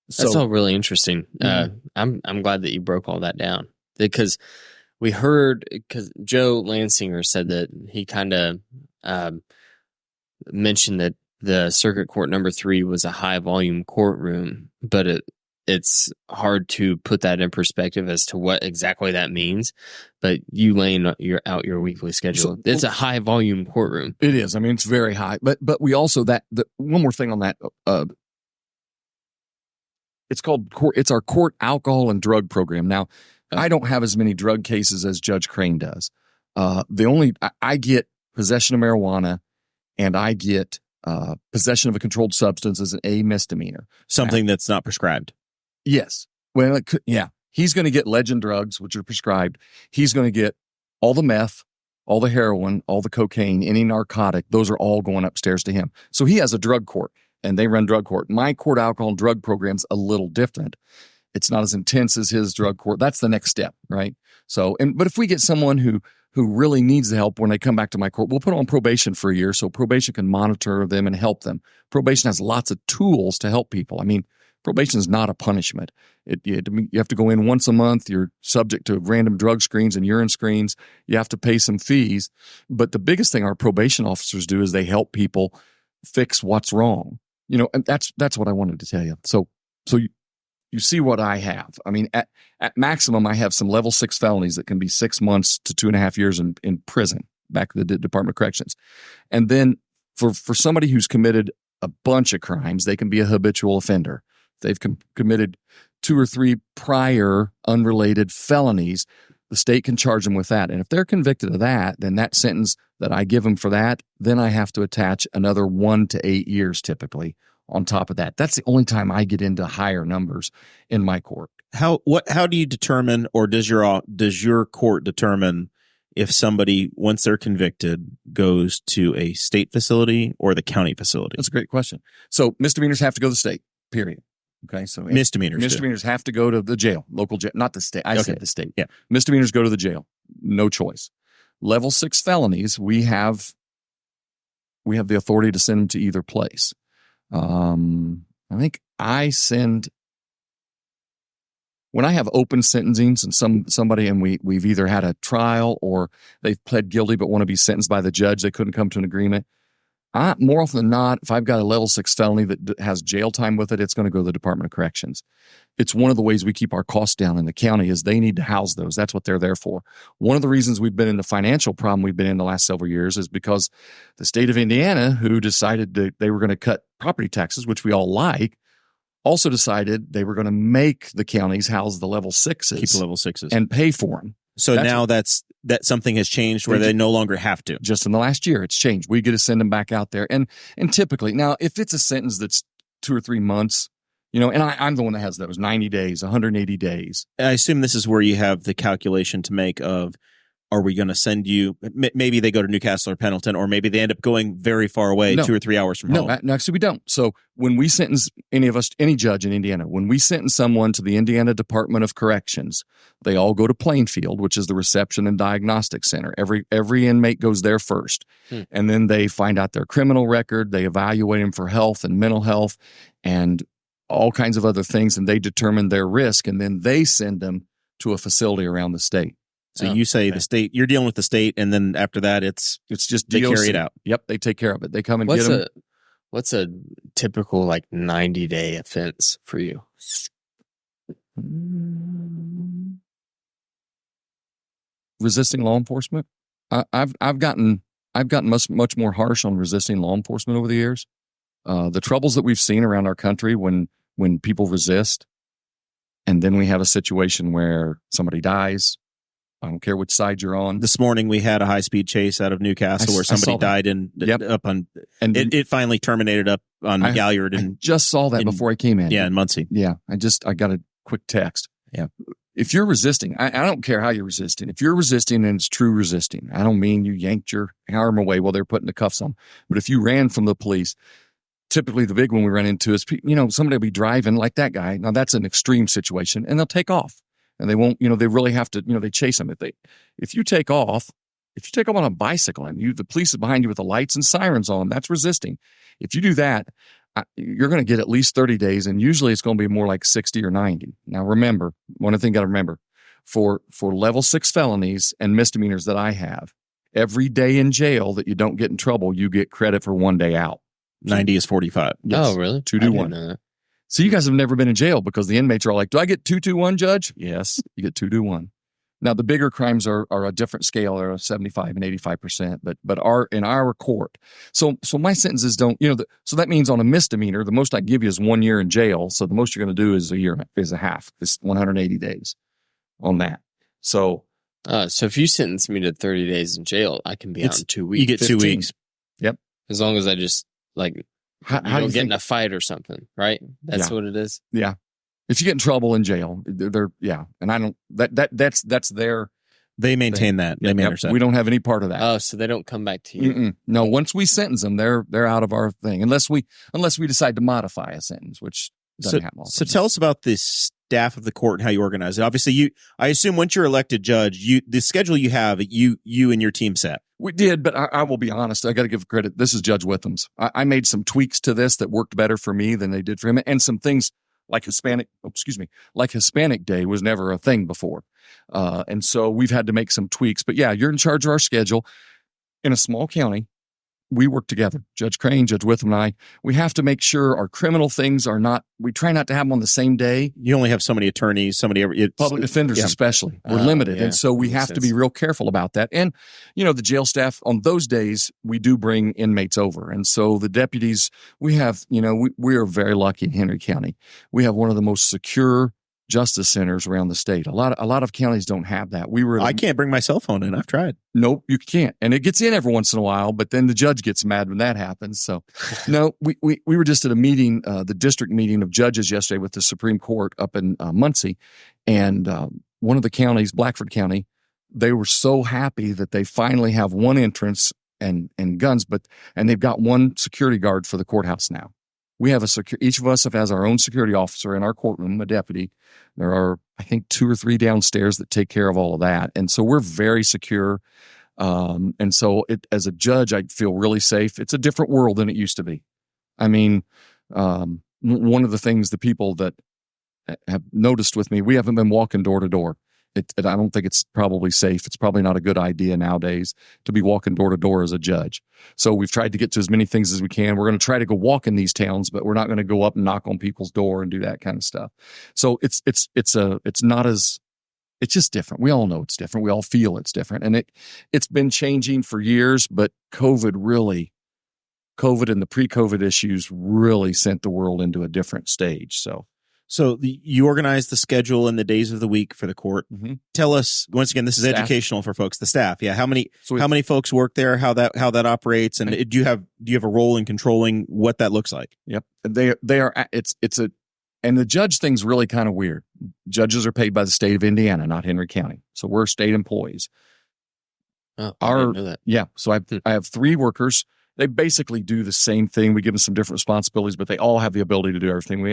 That's all really interesting. I'm glad that you broke all that down, because we heard, because Joe Lansinger said that he kind of mentioned that the circuit court number 3 was a high volume courtroom, but it's hard to put that in perspective as to what exactly that means. But you laying out your weekly schedule, it's a high volume courtroom. It is. I mean, it's very high. But we also one more thing on that. It's our court alcohol and drug program. Now, I don't have as many drug cases as Judge Crane does. I get possession of marijuana, and I get possession of a controlled substance as a misdemeanor. Something that's not prescribed. Yes. Well, he's going to get legend drugs, which are prescribed. He's going to get all the meth, all the heroin, all the cocaine, any narcotic. Those are all going upstairs to him. So he has a drug court, and they run drug court. My court alcohol and drug program's a little different. It's not as intense as his drug court. That's the next step, right? So, but if we get someone who really needs the help when they come back to my court, we'll put them on probation for a year so probation can monitor them and help them. Probation has lots of tools to help people. I mean, probation is not a punishment. You have to go in once a month. You're subject to random drug screens and urine screens. You have to pay some fees. But the biggest thing our probation officers do is they help people fix what's wrong. And that's what I wanted to tell you. So you see what I have. I mean, at maximum, I have some level 6 felonies that can be 6 months to 2.5 years in prison, back at the Department of Corrections. And then for somebody who's committed a bunch of crimes, they can be a habitual offender. They've committed 2 or 3 prior unrelated felonies. The state can charge them with that. And if they're convicted of that, then that sentence that I give them for that, then I have to attach another 1 to 8 years typically on top of that. That's the only time I get into higher numbers in my court. How do you determine, or does your court determine if somebody, once they're convicted, goes to a state facility or the county facility? That's a great question. So misdemeanors have to go to the state, period. Okay, so misdemeanors have to go to the jail, local jail, not the state. I said the state. Yeah. Misdemeanors go to the jail. No choice. Level 6 felonies, we have the authority to send them to either place. I think I send, when I have open sentencings and somebody, and we've either had a trial or they've pled guilty but want to be sentenced by the judge, they couldn't come to an agreement. More often than not, if I've got a level 6 felony that has jail time with it, it's going to go to the Department of Corrections. It's one of the ways we keep our costs down in the county is they need to house those. That's what they're there for. One of the reasons we've been in the financial problem we've been in the last several years is because the state of Indiana, who decided that they were going to cut property taxes, which we all like, also decided they were going to make the counties house the level 6s. Keep the level 6s. And pay for them. So now that something has changed where they no longer have to. Just in the last year, it's changed. We get to send them back out there. And typically, now, if it's a sentence that's 2 or 3 months, and I'm the one that has those 90 days, 180 days. I assume this is where you have the calculation to make of, are we going to send you, maybe they go to Newcastle or Pendleton, or maybe they end up going very far away, 2 or 3 hours from home. No, actually we don't. So when we sentence any judge in Indiana, when we sentence someone to the Indiana Department of Corrections, they all go to Plainfield, which is the reception and diagnostic center. Every inmate goes there first. And then they find out their criminal record. They evaluate them for health and mental health and all kinds of other things. And they determine their risk. And then they send them to a facility around the state. So you say the state, you're dealing with the state, and then after that, it's just they carry it out. Yep, they take care of it. They come and get them. What's a typical 90-day offense for you? Resisting law enforcement. I've gotten much more harsh on resisting law enforcement over the years. The troubles that we've seen around our country when people resist, And then we have a situation where somebody dies. I don't care which side you're on. This morning we had a high-speed chase out of Newcastle where somebody died up on, and it finally terminated up on Galliard. And I just saw that before I came in. Yeah, in Muncie. Yeah, I got a quick text. Yeah. If you're resisting, I don't care how you're resisting. If you're resisting and it's true resisting, I don't mean you yanked your arm away while they're putting the cuffs on. But if you ran from the police, typically the big one we run into is, somebody will be driving like that guy. Now that's an extreme situation and they'll take off. And they won't, they really have to, they chase them. If you take off on a bicycle and the police is behind you with the lights and sirens on, that's resisting. If you do that, you're going to get at least 30 days, and usually it's going to be more like 60 or 90. Now, remember, one thing you got to remember, for level 6 felonies and misdemeanors that I have, every day in jail that you don't get in trouble, you get credit for 1 day out. 90 is 45. Yes. Oh, really? 2 to 1. So you guys have never been in jail because the inmates are all like, do I get 2-2-1, Judge? Yes, you get 2-1. Now, the bigger crimes are a different scale. They're 75 and 85%, but are in our court. So my sentences don't, so that means on a misdemeanor, the most I give you is 1 year in jail. So the most you're going to do is a half. It's 180 days on that. So if you sentence me to 30 days in jail, I can be out in 2 weeks. You get 15. 2 weeks. Yep. As long as I just how you don't get in a fight or something, right? That's what it is. Yeah. If you get in trouble in jail, and I don't. That's their. They maintain that. They manage that. We don't have any part of that. Oh, so they don't come back to you. Mm-mm. No, once we sentence them, they're out of our thing. Unless we decide to modify a sentence, which doesn't happen often. So tell us about the staff of the court and how you organize it. Obviously, I assume once you're elected judge, the schedule you have, you and your team set. We did, but I will be honest. I got to give credit. This is Judge Witham's. I made some tweaks to this that worked better for me than they did for him, and some things like Hispanic Day was never a thing before, and so we've had to make some tweaks. But yeah, you're in charge of our schedule. In a small county, we work together. Judge Crane, Judge Witham, and I. We have to make sure our criminal things are not. We try not to have them on the same day. You only have so many attorneys, public defenders especially. We're limited, and so we have to be real careful about that. And the jail staff on those days, we do bring inmates over, and so the deputies we have. We are very lucky in Henry County. We have one of the most secure justice centers around the state. A lot of counties don't have that. I can't bring my cell phone in. I've tried. Nope, you can't. And it gets in every once in a while, but then the judge gets mad when that happens. So no, we were just at a meeting, the district meeting of judges yesterday with the Supreme Court up in Muncie, and one of the counties, Blackford County, they were so happy that they finally have one entrance and guns, and they've got one security guard for the courthouse now. We have each of us has our own security officer in our courtroom, a deputy. There are, I think, 2 or 3 downstairs that take care of all of that. And so we're very secure. And so as a judge, I feel really safe. It's a different world than it used to be. I mean, one of the things the people that have noticed with me, we haven't been walking door to door. I don't think it's probably safe. It's probably not a good idea nowadays to be walking door to door as a judge. So we've tried to get to as many things as we can. We're going to try to go walk in these towns, but we're not going to go up and knock on people's door and do that kind of stuff. So it's just different. We all know it's different. We all feel it's different, and it's been changing for years. But COVID and the pre-COVID issues really sent the world into a different stage. So you organize the schedule and the days of the week for the court. Mm-hmm. Tell us once again. This is staff. Educational for folks. The staff, yeah. How many folks work there? How that operates, and do you have a role in controlling what that looks like? Yep, they are. And the judge thing's really kind of weird. Judges are paid by the state of Indiana, not Henry County, so we're state employees. Oh, I didn't know that. Yeah, so I have 3 workers. They basically do the same thing. We give them some different responsibilities, but they all have the ability to do everything.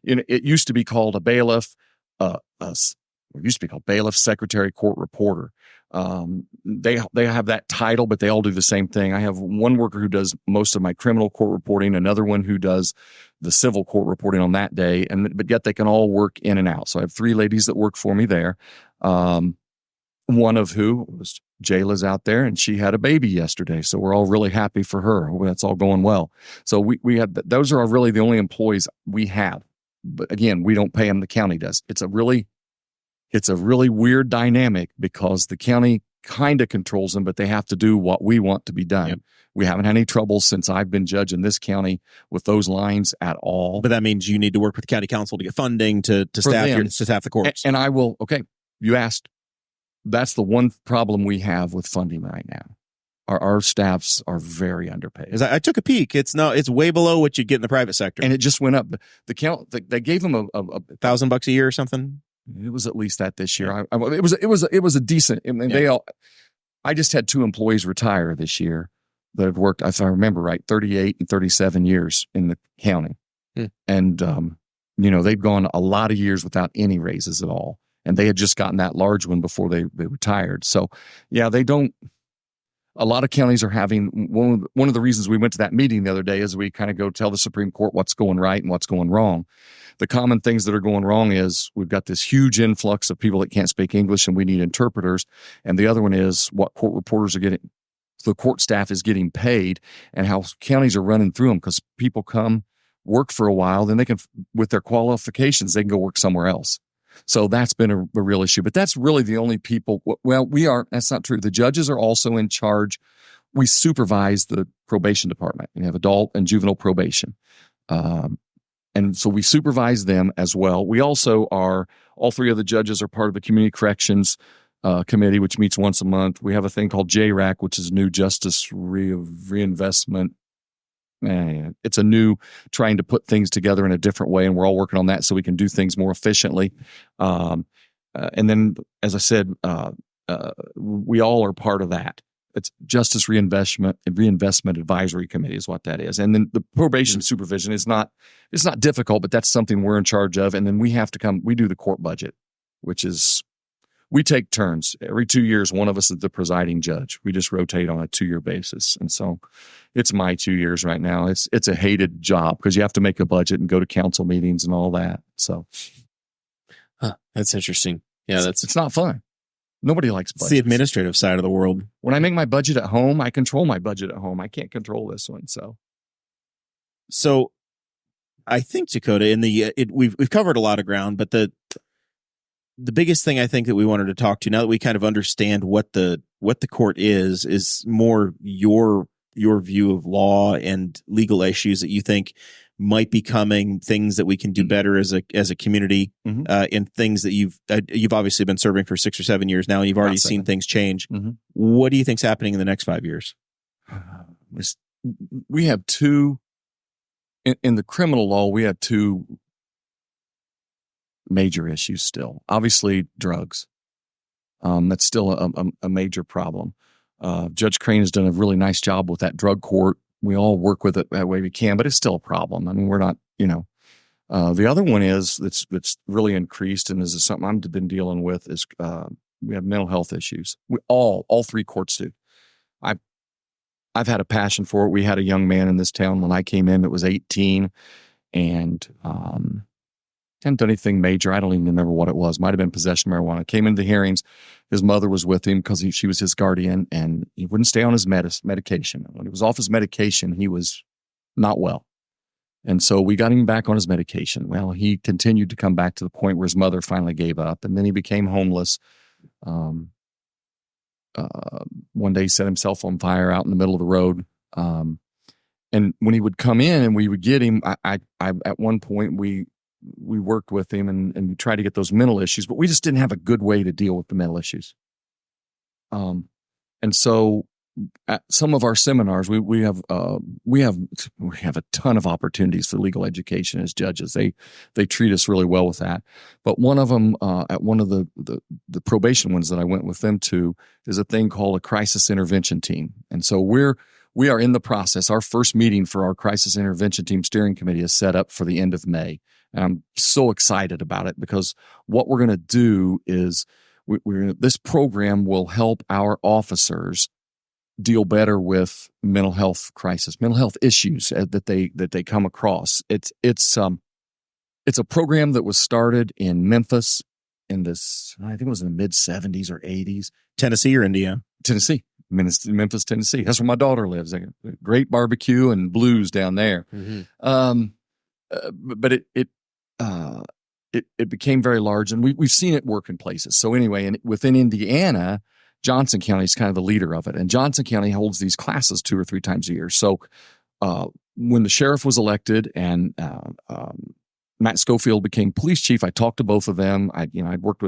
It used to be called a bailiff, secretary, court reporter. They have that title, but they all do the same thing. I have one worker who does most of my criminal court reporting, another one who does the civil court reporting on that day, but yet they can all work in and out. So I have 3 ladies that work for me there. One of who was Jayla's out there, and she had a baby yesterday. So we're all really happy for her. That's all going well. So we had those are really the only employees we have. But again, we don't pay them. The county does. It's a really weird dynamic because the county kind of controls them, but they have to do what we want to be done. Yep. We haven't had any trouble since I've been judge in this county with those lines at all. But that means you need to work with county council to get funding to staff the courts. And I will. Okay, you asked. That's the one problem we have with funding right now. Our staffs are very underpaid. As I took a peek, it's way below what you'd get in the private sector, and it just went up. They gave them a $1,000 a year or something. It was at least that this year. It was a decent. I mean, I just had 2 employees retire this year that have worked, if I remember right, 38 and 37 years in the county, and they've gone a lot of years without any raises at all, and they had just gotten that large one before they retired. So, yeah, they don't. A lot of counties are having one of the reasons we went to that meeting the other day is we kind of go tell the Supreme Court what's going right and what's going wrong. The common things that are going wrong is we've got this huge influx of people that can't speak English and we need interpreters. And the other one is what court reporters are getting, the court staff is getting paid, and how counties are running through them because people come work for a while, then they can, with their qualifications, they can go work somewhere else. So that's been a real issue, but that's really the only people. Well, that's not true. The judges are also in charge. We supervise the probation department. We have adult and juvenile probation. And so we supervise them as well. We also all 3 of the judges are part of the community corrections committee, which meets once a month. We have a thing called JRAC, which is New Justice Reinvestment. It's a new trying to put things together in a different way, and we're all working on that so we can do things more efficiently. And then, as I said, we all are part of that. It's Justice Reinvestment Advisory Committee is what that is. And then the probation supervision it's not difficult, but that's something we're in charge of. And then we do the court budget, which is, we take turns. Every 2 years, one of us is the presiding judge. We just rotate on a 2-year basis. And so it's my 2 years right now. It's a hated job because you have to make a budget and go to council meetings and all that. So that's interesting. Yeah, it's not fun. Nobody likes budgets. It's the administrative side of the world. When I make my budget at home, I control my budget at home. I can't control this one. So I think, Dakota, we've covered a lot of ground, but the biggest thing I think that we wanted to talk to, now that we kind of understand what the court is more your view of law and legal issues that you think might be coming, things that we can do better as a community, and things that you've obviously been serving for 6 or 7 years now. And you've already seen things change. What do you think's happening in the next 5 years? We have 2 in the criminal law. We have 2 major issues still. Obviously, drugs. That's still a major problem. Judge Crane has done a really nice job with that drug court. We all work with it that way we can, but it's still a problem. I mean, we're not, the other one is that's really increased, and is something I've been dealing with is we have mental health issues. We all 3 courts do. I've had a passion for it. We had a young man in this town when I came in that was 18, and hadn't done anything major. I don't even remember what it was. Might have been possession of marijuana. Came into the hearings. His mother was with him because she was his guardian, and he wouldn't stay on his medication. When he was off his medication, he was not well. And so we got him back on his medication. Well, he continued to come back to the point where his mother finally gave up, and then he became homeless. One day he set himself on fire out in the middle of the road. And when he would come in and we would get him, I at one point we worked with him and we tried to get those mental issues, but we just didn't have a good way to deal with the mental issues. And so at some of our seminars, we have a ton of opportunities for legal education as judges. They treat us really well with that. But one of them, at one of the probation ones that I went with them to, is a thing called a crisis intervention team. And so we are in the process. Our first meeting for our crisis intervention team steering committee is set up for the end of May. And I'm so excited about it because what we're going to do is this program will help our officers deal better with mental health issues that they come across. It's a program that was started in Memphis I think it was in the mid 70s or 80s. Tennessee or Indiana? Tennessee. Memphis, Tennessee. That's where my daughter lives. Great barbecue and blues down there. Mm-hmm. But it became very large, and we've seen it work in places. So anyway, within Indiana, Johnson County is kind of the leader of it. And Johnson County holds these classes 2 or 3 times a year. So when the sheriff was elected and Matt Schofield became police chief, I talked to both of them. I'd worked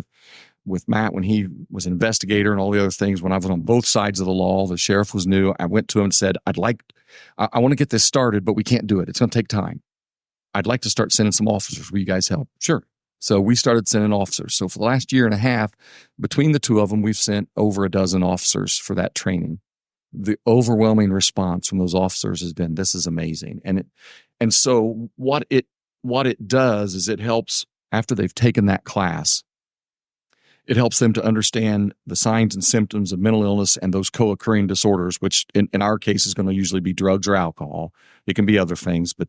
with Matt when he was an investigator and all the other things. When I was on both sides of the law, the sheriff was new. I went to him and said, I want to get this started, but we can't do it. It's going to take time. I'd like to start sending some officers. Will you guys help? Sure. So we started sending officers. So for the last year and a half, between the two of them, we've sent over a dozen officers for that training. The overwhelming response from those officers has been, this is amazing. And so what it does is it helps, after they've taken that class, it helps them to understand the signs and symptoms of mental illness and those co-occurring disorders, which in our case is going to usually be drugs or alcohol. It can be other things, but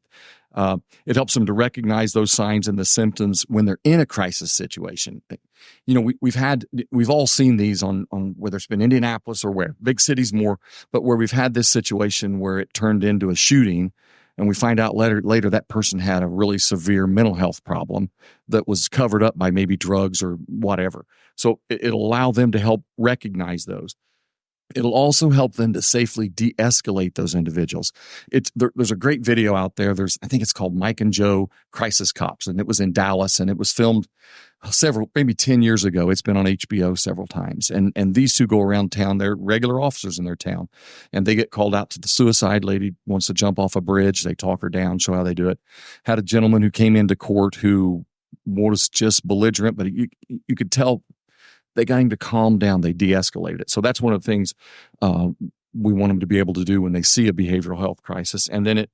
it helps them to recognize those signs and the symptoms when they're in a crisis situation. We've all seen these on whether it's been Indianapolis or where, big cities more, but where we've had this situation where it turned into a shooting. And we find out later that person had a really severe mental health problem that was covered up by maybe drugs or whatever. So it'll allow them to help recognize those. It'll also help them to safely de-escalate those individuals. There's a great video out there. I think it's called Mike and Joe Crisis Cops, and it was in Dallas, and it was filmed maybe 10 years ago. It's been on HBO several times. And these two go around town. They're regular officers in their town. And they get called out to the suicide lady, wants to jump off a bridge. They talk her down, show how they do it. Had a gentleman who came into court who was just belligerent, but you could tell they got him to calm down. They de-escalated it. So that's one of the things we want them to be able to do when they see a behavioral health crisis. And then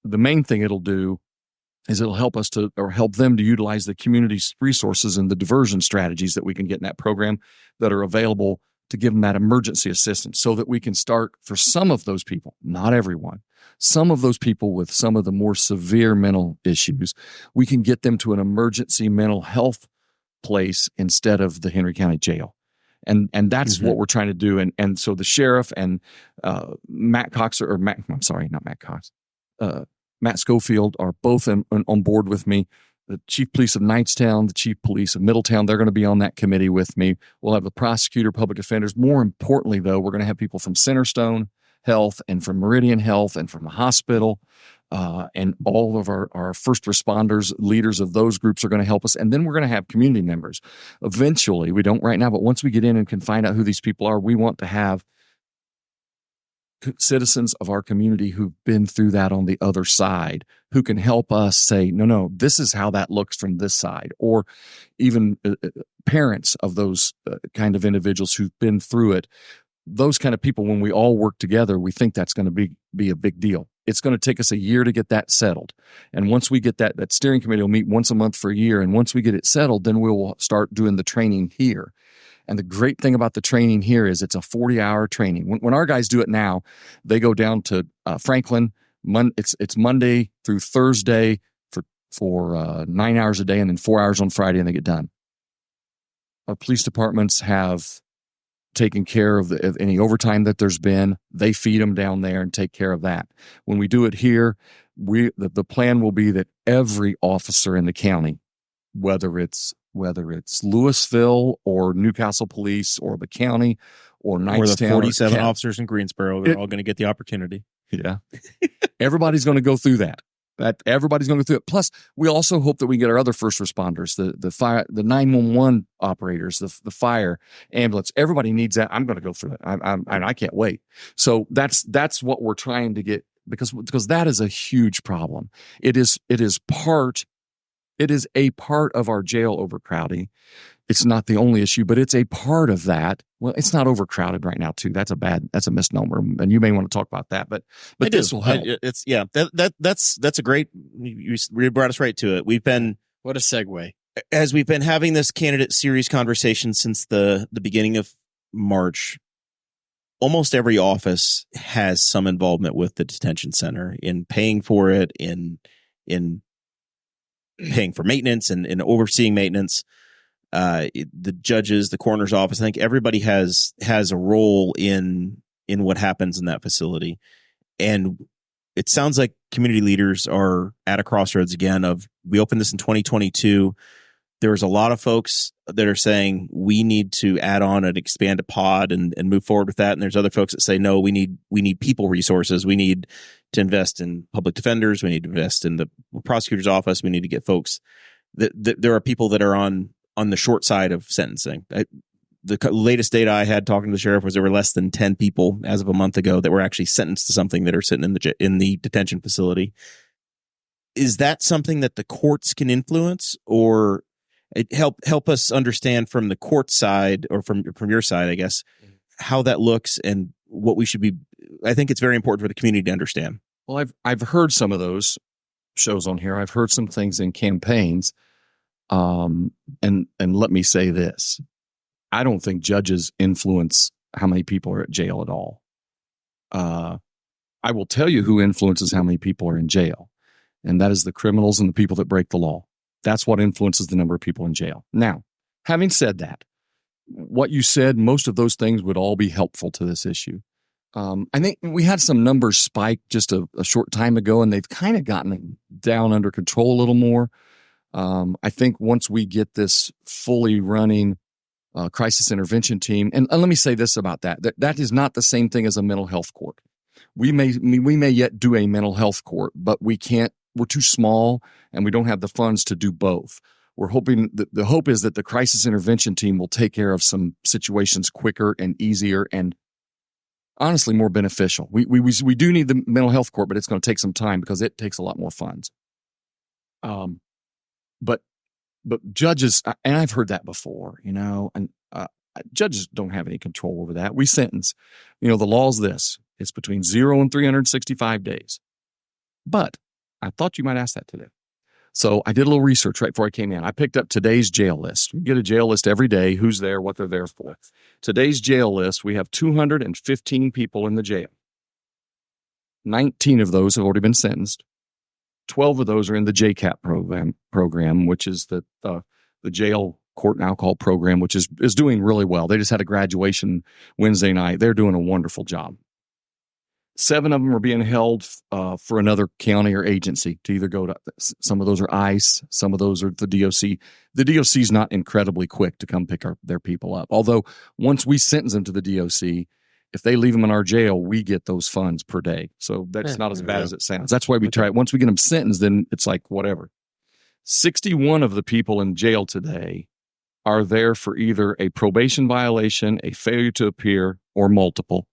the main thing it'll do is it'll help them to utilize the community's resources and the diversion strategies that we can get in that program that are available to give them that emergency assistance so that we can start for some of those people, not everyone, some of those people with some of the more severe mental issues, we can get them to an emergency mental health place instead of the Henry County Jail. And that's what we're trying to do. And so the sheriff and Matt Schofield are both on board with me. The chief police of Knightstown, the chief police of Middletown, they're going to be on that committee with me. We'll have the prosecutor, public defenders. More importantly, though, we're going to have people from Centerstone Health and from Meridian Health and from the hospital. And all of our first responders, leaders of those groups are going to help us. And then we're going to have community members. Eventually, we don't right now, but once we get in and can find out who these people are, we want to have citizens of our community who've been through that on the other side, who can help us say, no, this is how that looks from this side. Or even parents of those kind of individuals who've been through it. Those kind of people, when we all work together, we think that's going to be a big deal. It's going to take us a year to get that settled. And once we get that steering committee will meet once a month for a year. And once we get it settled, then we'll start doing the training here. And the great thing about the training here is it's a 40-hour training. When our guys do it now, they go down to Franklin. It's Monday through Thursday for 9 hours a day and then 4 hours on Friday, and they get done. Our police departments have taken care of any overtime that there's been. They feed them down there and take care of that. When we do it here, the plan will be that every officer in the county, whether it's Louisville or Newcastle Police or the county or Knightstown, or the 47 officers in Greensboro, they're all going to get the opportunity. Yeah. Everybody's going to go through that. Everybody's going to go through it. Plus, we also hope that we get our other first responders, the fire, the 911 operators, the fire, ambulance. Everybody needs that. I'm going to go through it. I can't wait. So that's what we're trying to get, because that is a huge problem. It is a part of our jail overcrowding. It's not the only issue, but it's a part of that. Well, it's not overcrowded right now too. That's a misnomer, and you may want to talk about that. But this will help. That's a great. You brought us right to it. What a segue. As we've been having this candidate series conversation since the beginning of March. Almost every office has some involvement with the detention center in paying for it, in paying for maintenance and overseeing maintenance. The judges, the coroner's office, I think everybody has a role in what happens in that facility. And it sounds like community leaders are at a crossroads again of, we opened this in 2022. there's a lot of folks that are saying we need to add on and expand a pod and move forward with that. And there's other folks that say, no, we need people resources. We need to invest in public defenders. We need to invest in the prosecutor's office. We need to get folks that there are people that are on the short side of sentencing. The latest data I had talking to the sheriff was there were less than 10 people as of a month ago that were actually sentenced to something that are sitting in the detention facility. Is that something that the courts can influence, or help us understand from the court side, or from your side, I guess, how that looks and what we should be? I think it's very important for the community to understand. Well, I've heard some of those shows on here. I've heard some things in campaigns. And let me say this. I don't think judges influence how many people are at jail at all. I will tell you who influences how many people are in jail, and that is the criminals and the people that break the law. That's what influences the number of people in jail. Now, having said that, what you said, most of those things would all be helpful to this issue. I think we had some numbers spike just a short time ago, and they've kind of gotten down under control a little more. I think once we get this fully running crisis intervention team, and let me say this about that is not the same thing as a mental health court. We may yet do a mental health court, but we can't. We're too small, and we don't have the funds to do both. We're hoping that the hope is that the crisis intervention team will take care of some situations quicker and easier, and honestly more beneficial. We do need the mental health court, but it's going to take some time because it takes a lot more funds. But judges, and I've heard that before, and judges don't have any control over that. We sentence, the law's this: it's between 0 and 365 days. But I thought you might ask that today. So I did a little research right before I came in. I picked up today's jail list. We get a jail list every day, who's there, what they're there for. Today's jail list, we have 215 people in the jail. 19 of those have already been sentenced. 12 of those are in the JCAP program, which is the jail court and alcohol program, which is doing really well. They just had a graduation Wednesday night. They're doing a wonderful job. 7 of them are being held for another county or agency to either go to. Some of those are ICE. Some of those are the DOC. The DOC is not incredibly quick to come pick their people up. Although once we sentence them to the DOC, if they leave them in our jail, we get those funds per day. So that's not as bad as it sounds. That's why we try it. Once we get them sentenced, then it's like whatever. 61 of the people in jail today are there for either a probation violation, a failure to appear, or multiple.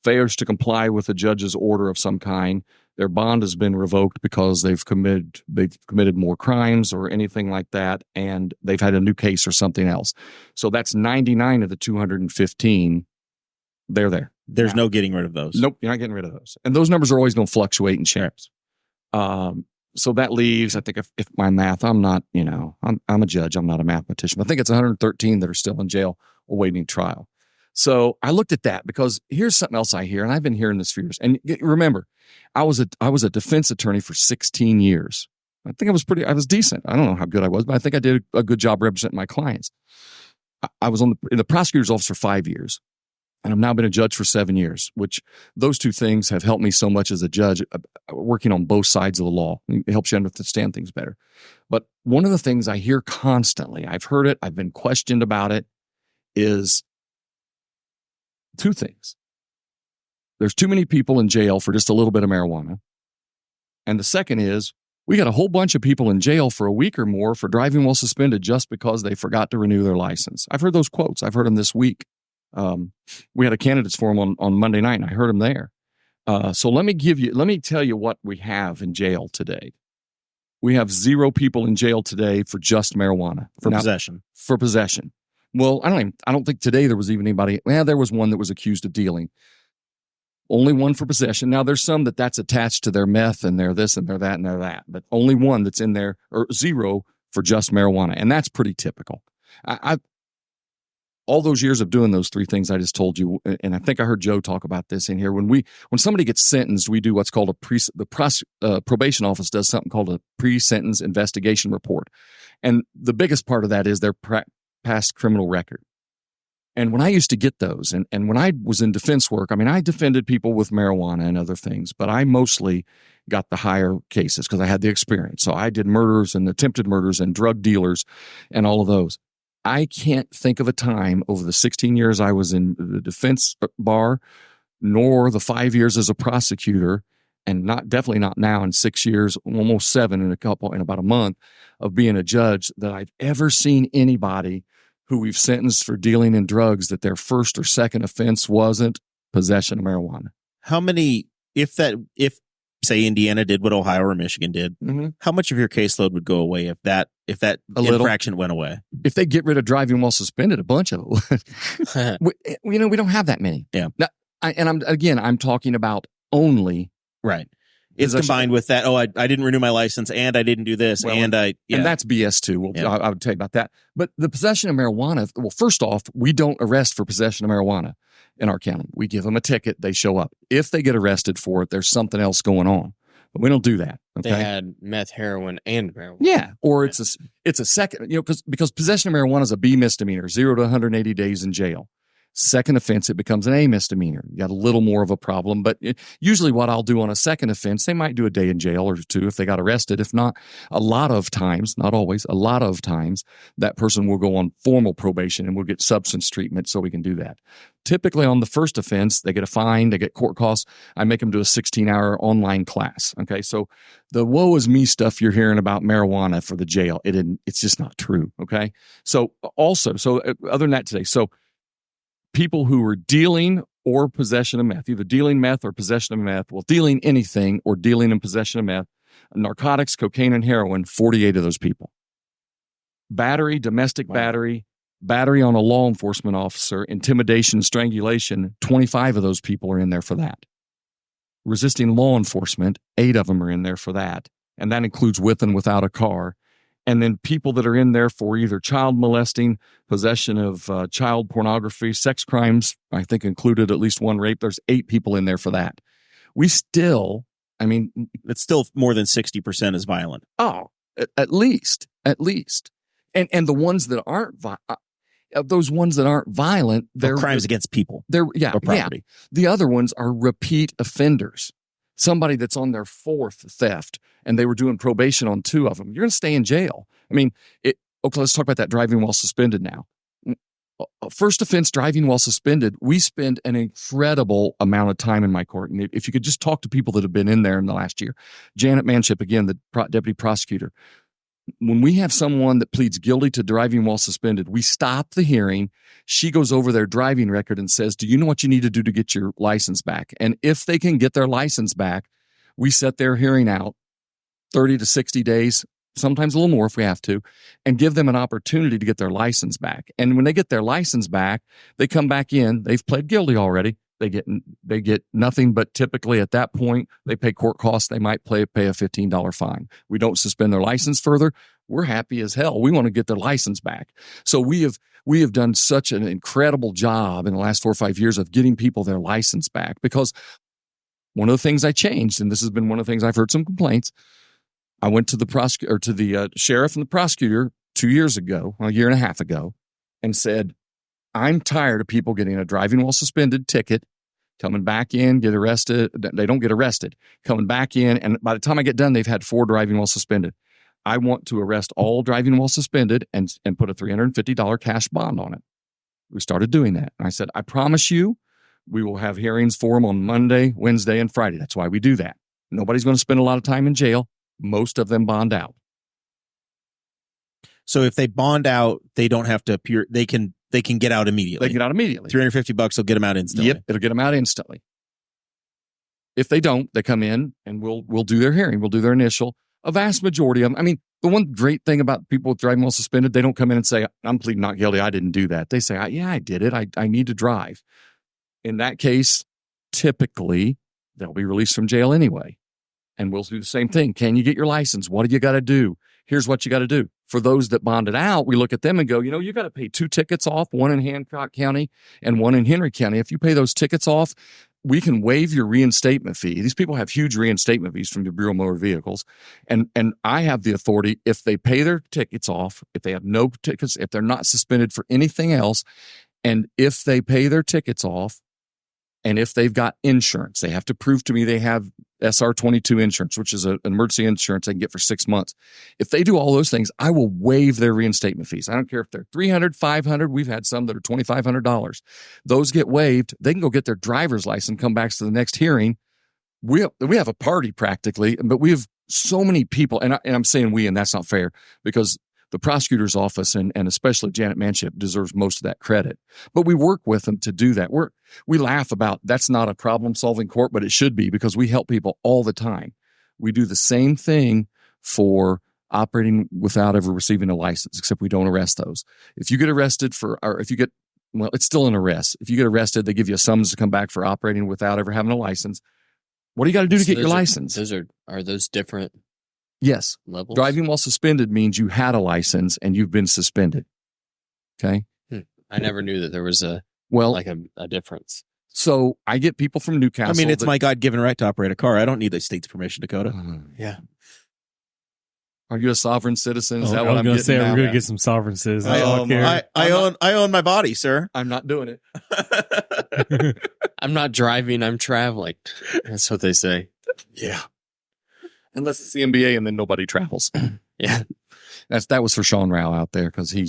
Failures to comply with a judge's order of some kind. Their bond has been revoked because they've committed more crimes or anything like that, and they've had a new case or something else. So that's 99 of the 215. They're there. There's no getting rid of those. Nope, you're not getting rid of those. And those numbers are always going to fluctuate and change. So that leaves, I think, if my math, I'm not, I'm a judge, I'm not a mathematician. I think it's 113 that are still in jail awaiting trial. So I looked at that because here's something else I hear, and I've been hearing this for years. And remember, I was a defense attorney for 16 years. I think I was decent. I don't know how good I was, but I think I did a good job representing my clients. I was in the prosecutor's office for 5 years, and I've now been a judge for 7 years, which those two things have helped me so much as a judge, working on both sides of the law. It helps you understand things better. But one of the things I hear constantly, I've heard it, I've been questioned about it, is two things. There's too many people in jail for just a little bit of marijuana. And the second is, we got a whole bunch of people in jail for a week or more for driving while suspended just because they forgot to renew their license. I've heard those quotes. I've heard them this week. We had a candidates forum on Monday night, and I heard them there. So let me tell you what we have in jail today. We have 0 people in jail today for just marijuana. Possession. For possession. Well, I don't think today there was even anybody. Well, there was one that was accused of dealing. Only one for possession. Now, there's some that's attached to their meth, and they're this, and they're that, and they're that. But only one that's in there, or 0 for just marijuana. And that's pretty typical. All those years of doing those 3 things I just told you, and I think I heard Joe talk about this in here. When somebody gets sentenced, we do what's called the probation office does something called a pre-sentence investigation report. And the biggest part of that is their past criminal record. And when I used to get those, and when I was in defense work, I mean, I defended people with marijuana and other things, but I mostly got the higher cases because I had the experience. So I did murders and attempted murders and drug dealers and all of those. I can't think of a time over the 16 years I was in the defense bar, nor the 5 years as a prosecutor, and definitely not now in 6 years, almost 7 in about a month of being a judge, that I've ever seen anybody who we've sentenced for dealing in drugs that their first or second offense wasn't possession of marijuana. How many, if say Indiana did what Ohio or Michigan did, how much of your caseload would go away if that infraction went away? If they get rid of driving while suspended, a bunch of it. we don't have that many. Yeah. Now, I'm talking about only. Right. It's combined with that. Oh, I didn't renew my license, and I didn't do this, and that's BS too. I would tell you about that. But the possession of marijuana. Well, first off, we don't arrest for possession of marijuana in our county. We give them a ticket. They show up. If they get arrested for it, there's something else going on. But we don't do that. Okay? They had meth, heroin, and marijuana. Yeah, or it's a second. Because possession of marijuana is a B misdemeanor, 0 to 180 days in jail. Second offense, it becomes an A misdemeanor. You got a little more of a problem, but usually what I'll do on a second offense, they might do a day in jail or 2 if they got arrested. If not, a lot of times, not always, a lot of times, that person will go on formal probation and we'll get substance treatment so we can do that. Typically on the first offense, they get a fine, they get court costs. I make them do a 16-hour online class. Okay, so the woe is me stuff you're hearing about marijuana for the jail, it's just not true. Okay, so other than that today, so people who are dealing or possession of meth, either dealing meth or possession of meth, dealing anything or dealing in possession of meth, narcotics, cocaine, and heroin, 48 of those people. Battery, domestic battery on a law enforcement officer, intimidation, strangulation, 25 of those people are in there for that. Resisting law enforcement, 8 of them are in there for that. And that includes with and without a car. And then people that are in there for either child molesting, possession of child pornography, sex crimes, I think included at least 1 rape. There's 8 people in there for that. We still, it's still more than 60% is violent. Oh, at least. And the ones that aren't those ones that aren't violent, they're crimes against people. Or property. Yeah. The other ones are repeat offenders. Somebody that's on their 4th theft and they were doing probation on 2 of them, you're going to stay in jail. Okay, let's talk about that driving while suspended now. First offense, driving while suspended, we spend an incredible amount of time in my court. And if you could just talk to people that have been in there in the last year. Janet Manship, again, the deputy prosecutor. When we have someone that pleads guilty to driving while suspended, we stop the hearing. She goes over their driving record and says, do you know what you need to do to get your license back? And if they can get their license back, we set their hearing out 30 to 60 days, sometimes a little more if we have to, and give them an opportunity to get their license back. And when they get their license back, they come back in. They've pled guilty already. They get nothing, but typically at that point, they pay court costs. They might pay a $15 fine. We don't suspend their license further. We're happy as hell. We want to get their license back. So we have done such an incredible job in the last 4 or 5 years of getting people their license back, because one of the things I changed, and this has been one of the things I've heard some complaints, I went to the sheriff and the prosecutor 2 years ago, a year and a half ago, and said, I'm tired of people getting a driving while suspended ticket, coming back in, get arrested. They don't get arrested, coming back in. And by the time I get done, they've had 4 driving while suspended. I want to arrest all driving while suspended and put a $350 cash bond on it. We started doing that. And I said, I promise you, we will have hearings for them on Monday, Wednesday, and Friday. That's why we do that. Nobody's going to spend a lot of time in jail. Most of them bond out. So if they bond out, they don't have to appear. They can get out immediately. They get out immediately. $350 will get them out instantly. Yep, it'll get them out instantly. If they don't, they come in and we'll do their hearing. We'll do their initial. A vast majority of them. The one great thing about people with driving while suspended, they don't come in and say, I'm pleading not guilty. I didn't do that. They say, yeah, I did it. I need to drive. In that case, typically, they'll be released from jail anyway. And we'll do the same thing. Can you get your license? What do you got to do? Here's what you got to do. For those that bonded out, we look at them and go, you got to pay 2 tickets off, one in Hancock County and one in Henry County. If you pay those tickets off, we can waive your reinstatement fee. These people have huge reinstatement fees from the Bureau of Motor Vehicles. And I have the authority, if they pay their tickets off, if they have no tickets, if they're not suspended for anything else, And if they pay their tickets off, and if they've got insurance, they have to prove to me they have SR22 insurance, which is an emergency insurance they can get for 6 months. If they do all those things, I will waive their reinstatement fees. I don't care if they're $300, $500. We've had some that are $2,500. Those get waived. They can go get their driver's license, come back to the next hearing. We have a party practically, but we have so many people, and I'm saying we, and that's not fair, because the prosecutor's office and especially Janet Manship deserves most of that credit. But we work with them to do that. We laugh about that's not a problem-solving court, but it should be, because we help people all the time. We do the same thing for operating without ever receiving a license, except we don't arrest those. If you get arrested it's still an arrest. If you get arrested, they give you a summons to come back for operating without ever having a license. What do you got to do to get your license? Are those different? Yes. Levels? Driving while suspended means you had a license and you've been suspended. Okay. I never knew that there was a difference. So I get people from Newcastle. I mean, it's my God-given right to operate a car. I don't need the state's permission, Dakota. Yeah. Are you a sovereign citizen? Is that I what was I'm going to getting say, now? we're going to get some sovereign citizens. I own my body, sir. I'm not doing it. I'm not driving, I'm traveling. That's what they say. Yeah. Unless it's the NBA and then nobody travels. Yeah. That was for Sean Rao out there, because he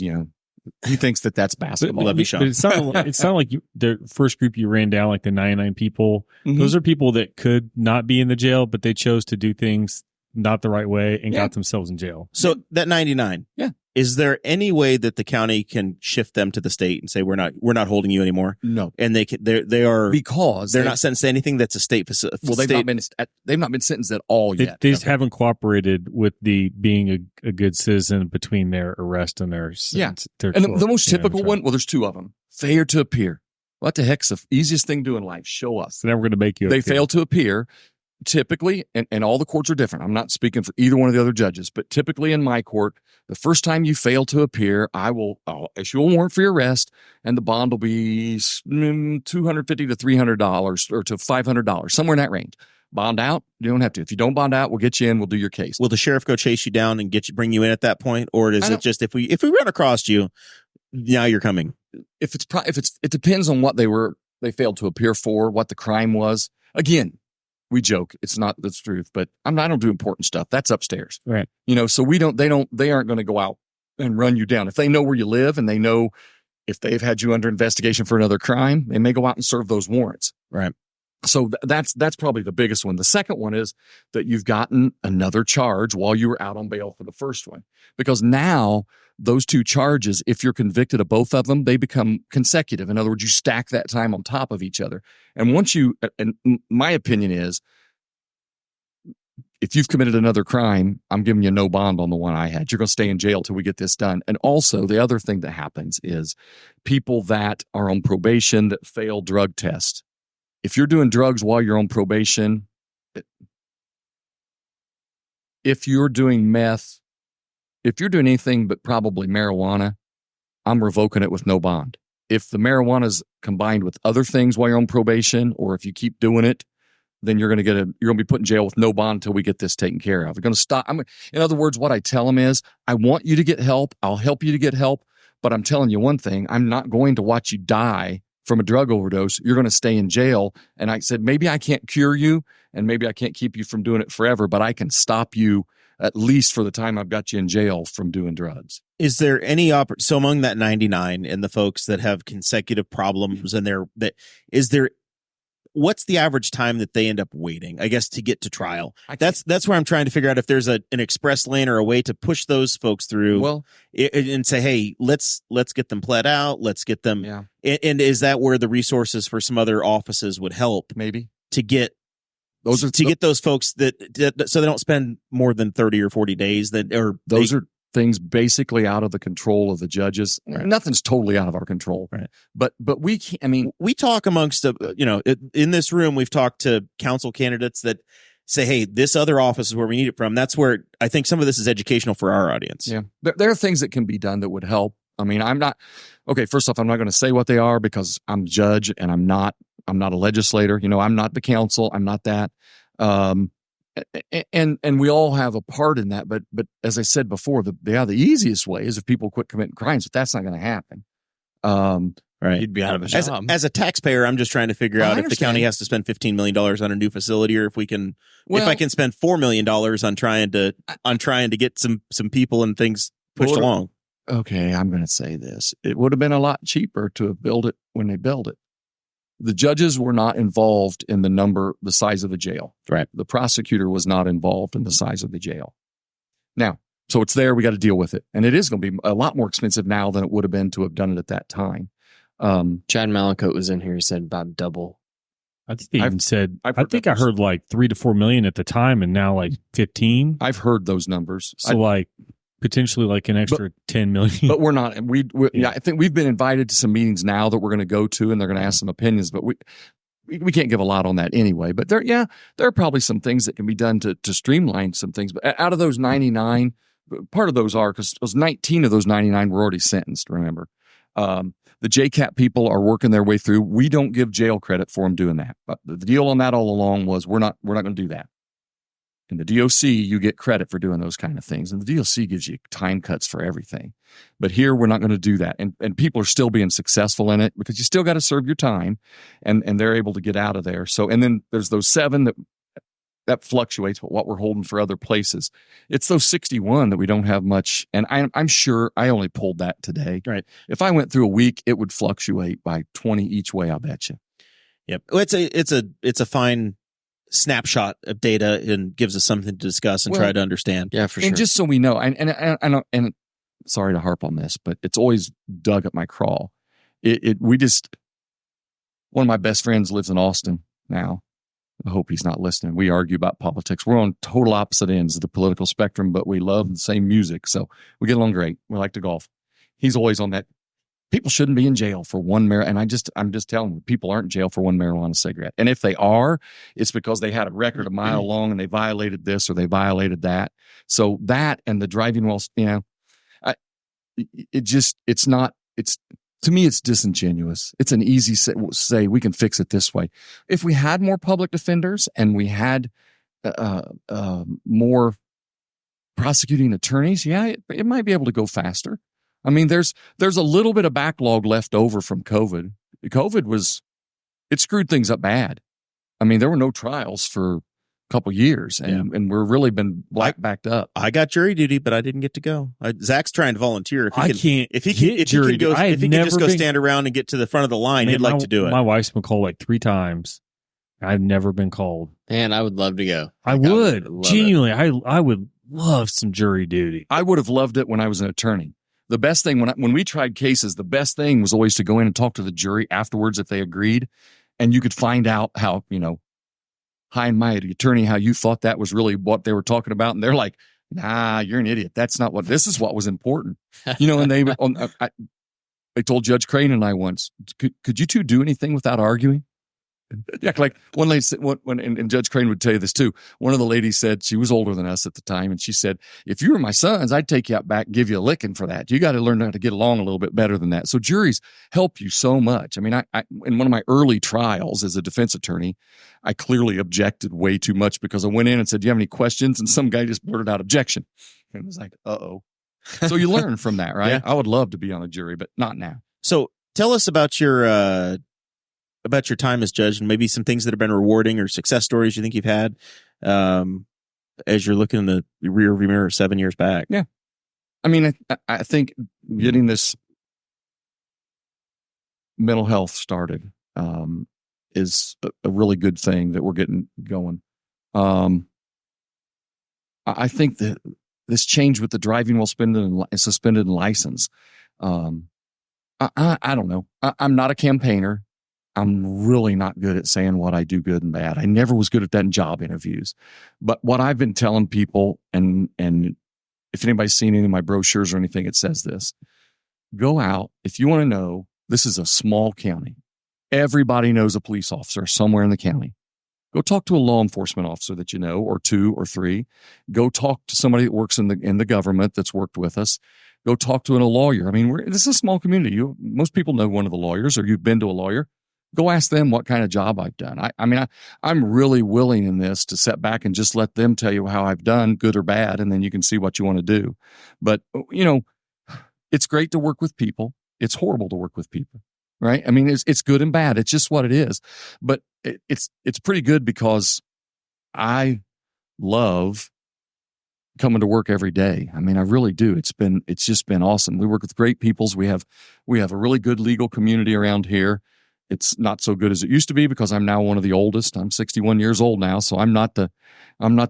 thinks that's basketball. Love you, Sean. But it sounded like the first group you ran down, like the 99 people, Mhm. those are people that could not be in the jail, but they chose to do things not the right way and got themselves in jail. So that 99. Yeah. Is there any way that the county can shift them to the state and say we're not holding you anymore? No. And they are Because they're not sentenced to anything that's a state facility. Well, they've not been sentenced at all yet. They just haven't cooperated with the being a good citizen between their arrest and their sentence. And the most typical one, well, there's two of them. Failure to appear. What the heck's the easiest thing to do in life? Show us. So now we're going to make you. They fail to appear. Typically, and all the courts are different. I'm not speaking for either one of the other judges, but typically in my court, the first time you fail to appear, I'll issue a warrant for your arrest, and the bond will be $250 to $300 or to $500, somewhere in that range. Bond out, you don't have to. If you don't bond out, we'll get you in. We'll do your case. Will the sheriff go chase you down and bring you in at that point, or is it just if we run across you, now you're coming? It depends on what they failed to appear for, what the crime was. Again, we joke. It's not the truth, but I don't do important stuff. That's upstairs. Right. So they aren't going to go out and run you down. If they know where you live and they know if they've had you under investigation for another crime, they may go out and serve those warrants. Right. So that's probably the biggest one. The second one is that you've gotten another charge while you were out on bail for the first one, because now those two charges, if you're convicted of both of them, they become consecutive. In other words, you stack that time on top of each other. And my opinion is, if you've committed another crime, I'm giving you no bond on the one I had. You're going to stay in jail till we get this done. And also, the other thing that happens is people that are on probation that fail drug tests. If you're doing drugs while you're on probation, if you're doing meth, if you're doing anything but probably marijuana, I'm revoking it with no bond. If the marijuana is combined with other things while you're on probation, or if you keep doing it, then you're going to be put in jail with no bond until we get this taken care of. We're going to stop. In other words, what I tell them is, I want you to get help. I'll help you to get help. But I'm telling you one thing, I'm not going to watch you die from a drug overdose. You're going to stay in jail. And I said, maybe I can't cure you and maybe I can't keep you from doing it forever, but I can stop you at least for the time I've got you in jail from doing drugs. Is there any so among that 99 and the folks that have consecutive problems and what's the average time that they end up waiting, I guess, to get to trial? That's where I'm trying to figure out if there's an express lane or a way to push those folks through and say, hey, let's get them pled out. Let's get them. Yeah. And is that where the resources for some other offices would help maybe to get get those folks that so they don't spend more than 30 or 40 days are things basically out of the control of the judges. Right. Nothing's totally out of our control. Right. But we can't, we talk amongst, in this room, we've talked to council candidates that say, hey, this other office is where we need it from. That's where I think some of this is educational for our audience. Yeah. There are things that can be done that would help. I mean, first off, I'm not going to say what they are because I'm a judge and I'm not a legislator. I'm not the council. I'm not that. And we all have a part in that, but as I said before, the easiest way is if people quit committing crimes, but that's not going to happen. Right. You'd be out of a job. As a taxpayer, I'm just trying to figure out if the county has to spend $15 million on a new facility, or if we can, if I can spend $4 million on trying to get some people and things pushed along. Okay, I'm going to say this. It would have been a lot cheaper to have built it when they built it. The judges were not involved in the size of the jail. Right. The prosecutor was not involved in the size of the jail. Now, so it's there. We got to deal with it. And it is going to be a lot more expensive now than it would have been to have done it at that time. Chad Malacote was in here. He said about double. I think they even said, I think I heard like 3 to 4 million at the time, and now like 15. I've heard those numbers. So like potentially like an extra 10 million. But we're not. Yeah, I think we've been invited to some meetings now that we're going to go to, and they're going to ask some opinions, but we can't give a lot on that anyway. But there are probably some things that can be done to streamline some things. But out of those 99, part of those are because 19 of those 99 were already sentenced, remember. The JCAP people are working their way through. We don't give jail credit for them doing that. But the deal on that all along was we're not going to do that. In the DOC, you get credit for doing those kind of things. And the DOC gives you time cuts for everything. But here, we're not going to do that. And people are still being successful in it because you still got to serve your time, and they're able to get out of there. So, and then there's those 7 that fluctuates with what we're holding for other places. It's those 61 that we don't have much. And I'm sure I only pulled that today. Right. If I went through a week, it would fluctuate by 20 each way, I'll bet you. Yep. Well, it's a fine snapshot of data and gives us something to discuss and try to understand. Yeah, for sure. And just so we know, and sorry to harp on this, but it's always dug at my crawl. One of my best friends lives in Austin now. I hope he's not listening. We argue about politics. We're on total opposite ends of the political spectrum, but we love the same music. So we get along great. We like to golf. He's always on that. People shouldn't be in jail for one marijuana. And I'm just telling you, people aren't in jail for one marijuana cigarette. And if they are, it's because they had a record a mile long and they violated this or they violated that. So that and the driving while, to me, it's disingenuous. It's an easy say we can fix it this way. If we had more public defenders and we had more prosecuting attorneys, it might be able to go faster. I mean, there's a little bit of backlog left over from COVID. It screwed things up bad. I mean, there were no trials for a couple years, and we're really been backed up. I got jury duty, but I didn't get to go. Zach's trying to volunteer. If he can just go stand around and get to the front of the line, he'd like to do it. My wife's been called like 3 times. I've never been called. Man, I would love to go. I would genuinely. I would love some jury duty. I would have loved it when I was an attorney. The best thing when we tried cases, the best thing was always to go in and talk to the jury afterwards if they agreed, and you could find out how, hi and mighty attorney, how you thought that was really what they were talking about, and they're like, "Nah, you're an idiot. That's not what. This is what was important." And they told Judge Crane and I once, "Could you two do anything without arguing?" Yeah, like one lady said, and Judge Crane would tell you this too. One of the ladies said, she was older than us at the time, and she said, "If you were my sons, I'd take you out back and give you a licking for that. You got to learn how to get along a little bit better than that." So juries help you so much. I mean, I in one of my early trials as a defense attorney, I clearly objected way too much because I went in and said, "Do you have any questions?" And some guy just blurted out objection. And I was like, uh-oh. So you learn from that, right? Yeah. I would love to be on a jury, but not now. So tell us about your time as judge and maybe some things that have been rewarding or success stories you think you've had as you're looking in the rear view mirror 7 years back. Yeah. I mean, I think getting this mental health started is a really good thing that we're getting going. I think that this change with the driving while suspended and license, I don't know. I'm not a campaigner. I'm really not good at saying what I do good and bad. I never was good at that in job interviews. But what I've been telling people, and if anybody's seen any of my brochures or anything, it says this. Go out. If you want to know, this is a small county. Everybody knows a police officer somewhere in the county. Go talk to a law enforcement officer that you know, or 2 or 3. Go talk to somebody that works in the government that's worked with us. Go talk to a lawyer. I mean, this is a small community. Most people know one of the lawyers, or you've been to a lawyer. Go ask them what kind of job I've done. I'm really willing in this to sit back and just let them tell you how I've done, good or bad, and then you can see what you want to do. But, it's great to work with people. It's horrible to work with people. right? I mean, it's good and bad. It's just what it is. But it's pretty good because I love coming to work every day. I mean, I really do. It's just been awesome. We work with great peoples. We have a really good legal community around here. It's not so good as it used to be because I'm now one of the oldest. I'm 61 years old now, so I'm not the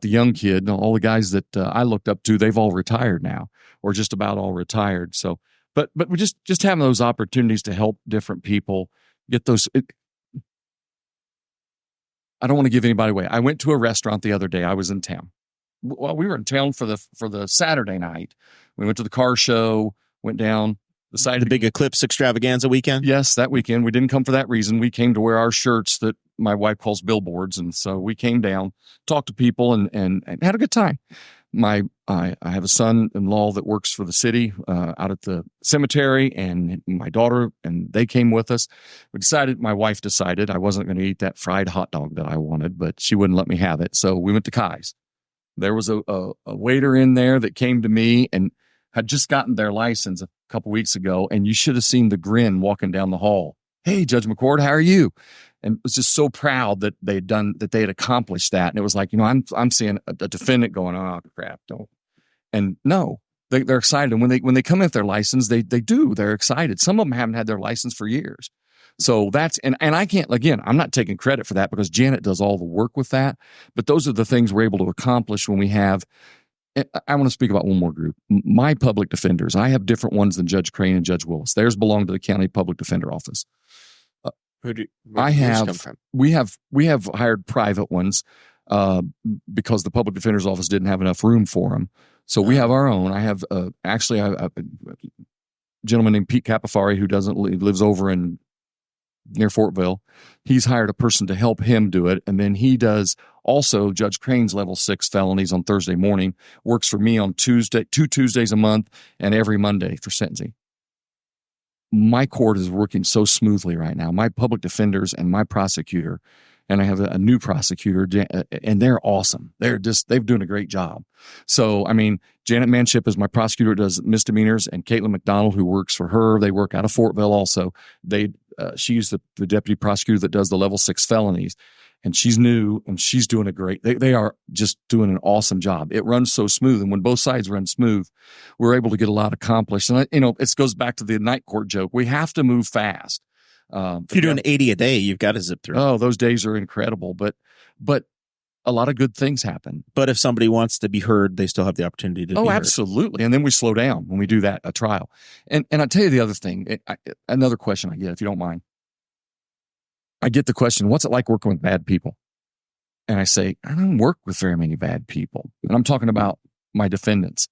young kid. All the guys that I looked up to, they've all retired now, or just about all retired. So, but we just having those opportunities to help different people get those. I don't want to give anybody away. I went to a restaurant the other day. I was in town. Well, we were in town for the Saturday night. We went to the car show, went down the side The big Eclipse extravaganza weekend? Yes, that weekend. We didn't come for that reason. We came to wear our shirts that my wife calls billboards. And so we came down, talked to people, and had a good time. I have a son-in-law that works for the city out at the cemetery, and my daughter, and they came with us. My wife decided I wasn't going to eat that fried hot dog that I wanted, but she wouldn't let me have it. So we went to Kai's. There was a waiter in there that came to me and had just gotten their license a couple weeks ago, and you should have seen the grin walking down the hall. Hey, Judge McCord, how are you? And was just so proud that they had accomplished that. And it was like, I'm seeing a defendant going, oh crap, don't. And no, they're excited. And when they come in with their license, they're excited. Some of them haven't had their license for years. So that's, and I can't, again, I'm not taking credit for that because Janet does all the work with that. But those are the things we're able to accomplish when we have, I want to speak about one more group. My public defenders, I have different ones than Judge Crane and Judge Willis. Theirs belong to the County Public Defender Office. Where do yours come from? We have hired private ones because the Public Defender's Office didn't have enough room for them. So we have our own. I have a gentleman named Pete Capifari who lives over near Fortville. He's hired a person to help him do it. And then he does also Judge Crane's level 6 felonies on Thursday morning, works for me on two Tuesdays a month and every Monday for sentencing. My court is working so smoothly right now. My public defenders and my prosecutor, and I have a new prosecutor, and they're awesome. They're doing a great job. So, I mean, Janet Manship is my prosecutor, does misdemeanors, and Caitlin McDonald, who works for her, they work out of Fortville also. She's the deputy prosecutor that does the level 6 felonies, and she's new and she's doing a great. They are just doing an awesome job. It runs so smooth, and when both sides run smooth, we're able to get a lot accomplished. And it goes back to the night court joke. We have to move fast. If you're doing 80 a day, you've got to zip through. Oh, those days are incredible, but a lot of good things happen. But if somebody wants to be heard, they still have the opportunity to be heard. Absolutely. And then we slow down when we do a trial. And I'll tell you the other thing, another question I get, if you don't mind. I get the question, what's it like working with bad people? And I say, I don't work with very many bad people. And I'm talking about my defendants.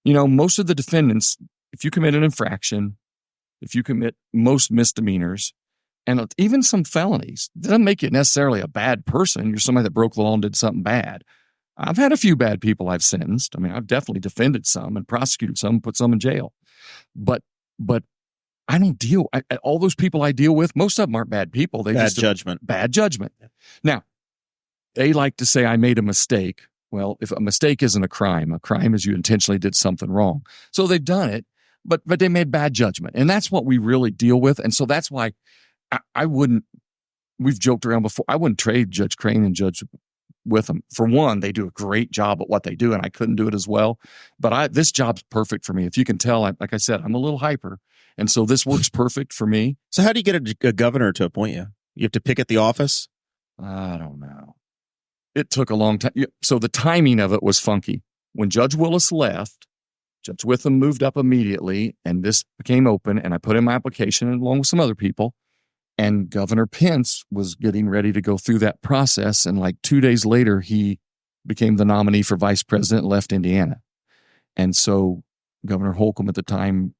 Most of the defendants, if you commit an infraction, if you commit most misdemeanors, and even some felonies, it doesn't make you necessarily a bad person. You're somebody that broke the law and did something bad. I've had a few bad people I've sentenced. I mean, I've definitely defended some and prosecuted some, put some in jail. But I don't all those people I deal with, most of them aren't bad people. Bad judgment. Yeah. Now, they like to say I made a mistake. Well, if a mistake isn't a crime is you intentionally did something wrong. So they've done it, but they made bad judgment. And that's what we really deal with. And so that's why we've joked around before, I wouldn't trade Judge Crane and Judge with them. For one, they do a great job at what they do, and I couldn't do it as well. But this job's perfect for me. If you can tell, like I said, I'm a little hyper. And so this works perfect for me. So how do you get a governor to appoint you? You have to pick at the office? I don't know. It took a long time. So the timing of it was funky. When Judge Willis left, Judge Witham moved up immediately, and this became open, and I put in my application along with some other people. And Governor Pence was getting ready to go through that process. And like 2 days later, he became the nominee for vice president and left Indiana. And so Governor Holcomb at the time,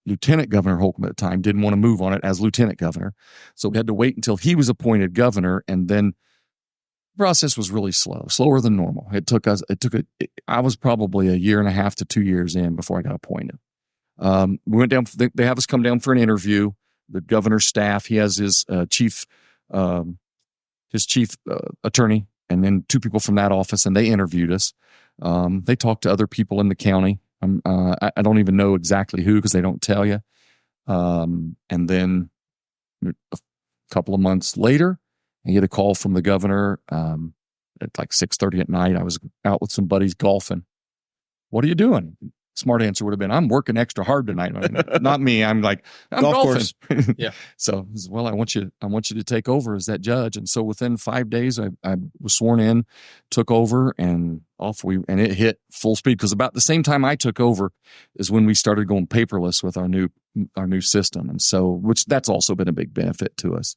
Lieutenant Governor Holcomb at the time, didn't want to move on it as lieutenant governor. So we had to wait until he was appointed governor. And then the process was really slower than normal. I was probably a year and a half to 2 years in before I got appointed. We went down, they have us come down for an interview. The governor's staff, he has his chief attorney, and then 2 people from that office, and they interviewed us. They talked to other people in the county. I don't even know exactly who because they don't tell you. And then A couple of months later, I get a call from the governor at like 6:30 at night. I was out with some buddies golfing. What are you doing? Smart answer would have been, I'm working extra hard tonight. I mean, not me. I'm like, I'm Golf golfing. course. Yeah. So, well, I want you to take over as that judge. And so within 5 days, I was sworn in, took over, and and it hit full speed, because about the same time I took over is when we started going paperless with our new system. And so, which that's also been a big benefit to us.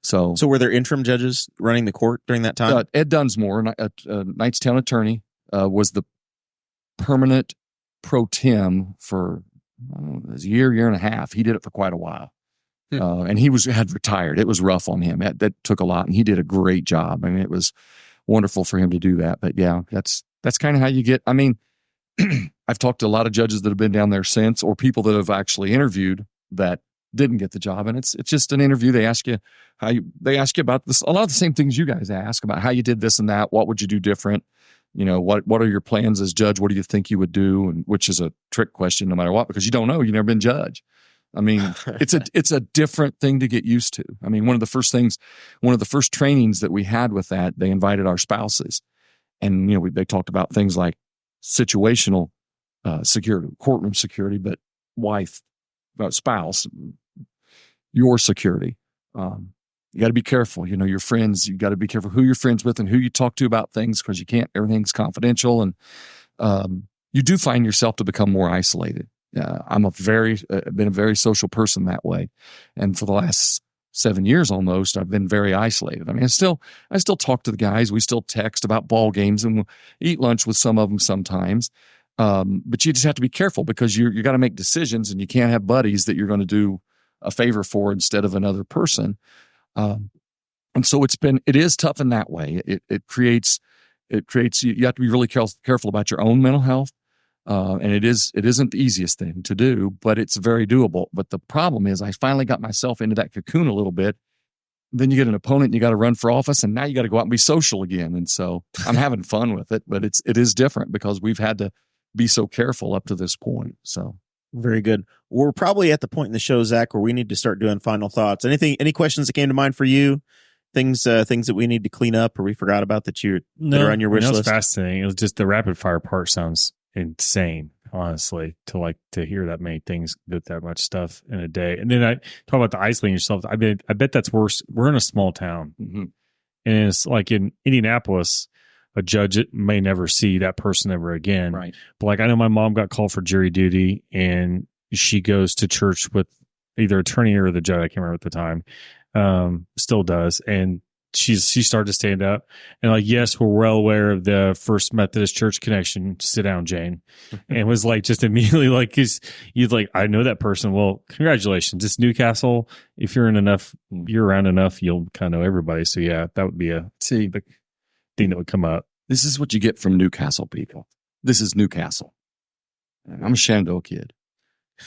So were there interim judges running the court during that time? Ed Dunsmore, Knightstown attorney, was the permanent pro tem for a year and a half. He did it for quite a while. And he had retired. It was rough on him. That took a lot, and he did a great job. I mean, it was wonderful for him to do that. But yeah, that's kind of how you get. I mean, I've talked to a lot of judges that have been down there since, or people that have actually interviewed that didn't get the job, and it's just an interview. They ask you about this, a lot of the same things you guys ask about, how you did this and that. What would you do different? You know, what are your plans as judge? What do you think you would do? And which is a trick question no matter what, because you don't know. You've never been judge. I mean, it's a different thing to get used to. I mean, one of the first trainings that we had with that, they invited our spouses, and you know, they talked about things like situational security, courtroom security, but spouse, your security. You got to be careful. You know, your friends, you got to be careful who you're friends with and who you talk to about things, because everything's confidential. And you do find yourself to become more isolated. I'm been a very social person that way. And for the last 7 years almost, I've been very isolated. I mean, I still talk to the guys. We still text about ball games, and we'll eat lunch with some of them sometimes. But you just have to be careful, because you got to make decisions, and you can't have buddies that you're going to do a favor for instead of another person. And so it is tough in that way. It creates, you have to be really careful about your own mental health. And it isn't the easiest thing to do, but it's very doable. But the problem is, I finally got myself into that cocoon a little bit. Then you get an opponent, and you got to run for office, and now you got to go out and be social again. And so I'm having fun with it, but it is different, because we've had to be so careful up to this point. So. Very good. We're probably at the point in the show, Zach, where we need to start doing final thoughts. Any questions that came to mind for you? Things that we need to clean up or we forgot about that are on your wish list? It's fascinating. It was just the rapid fire part sounds insane, honestly, to hear that many things, that much stuff in a day. And then I talk about the isolating yourself. I bet that's worse. We're in a small town, and it's like in Indianapolis, a judge may never see that person ever again. Right. But like, I know my mom got called for jury duty, and she goes to church with either attorney or the judge. I can't remember at the time. Still does. And she started to stand up, and like, yes, we're well aware of the First Methodist Church connection. Sit down, Jane. And was like, just immediately like, you'd like, I know that person. Well, congratulations. It's Newcastle. If you're around enough, you'll kind of know everybody. So yeah, that would be the thing that would come up. This is what you get from Newcastle people. This is Newcastle. I'm a Shenandoah kid.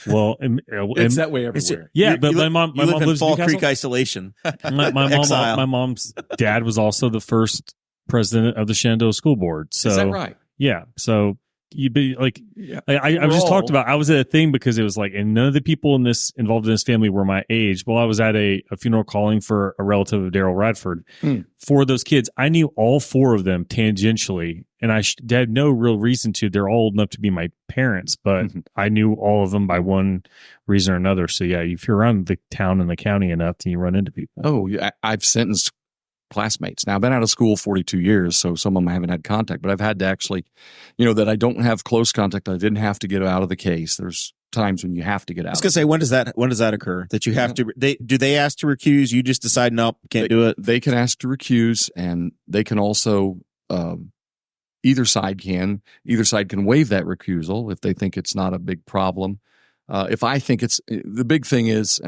Well, it's that way everywhere. Yeah, but my mom live in lives Fall in Newcastle. Creek isolation. My mom's dad was also the first president of the Shenandoah School Board. So, is that right? Yeah. So you'd be like, I was just talked about. I was at a thing because it was like, and none of the people involved in this family were my age. Well, I was at a funeral calling for a relative of Daryl Radford. For those kids, I knew all four of them tangentially, and I had no real reason to. They're all old enough to be my parents, but I knew all of them by one reason or another. So yeah, if you're around the town and the county enough, then you run into people. Oh, I've sentenced classmates. Now, I've been out of school 42 years, so some of them I haven't had contact, but I've had to actually, that I don't have close contact. I didn't have to get out of the case. There's times when you have to get out. I was going to say, when does that occur? That you have to, do they ask to recuse? You just decide, nope, can't do it? They can ask to recuse, and they can also, either side can waive that recusal if they think it's not a big problem. If I think the big thing is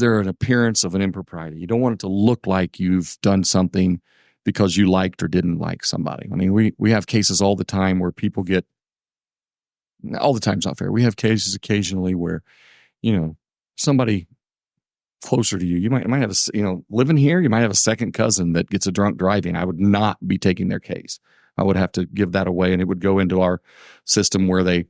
there an appearance of an impropriety? You don't want it to look like you've done something because you liked or didn't like somebody. I mean, we have cases all the time where people get, all the time's not fair. We have cases occasionally where, somebody closer to you might have living here, you might have a second cousin that gets a drunk driving. I would not be taking their case. I would have to give that away, and it would go into our system where they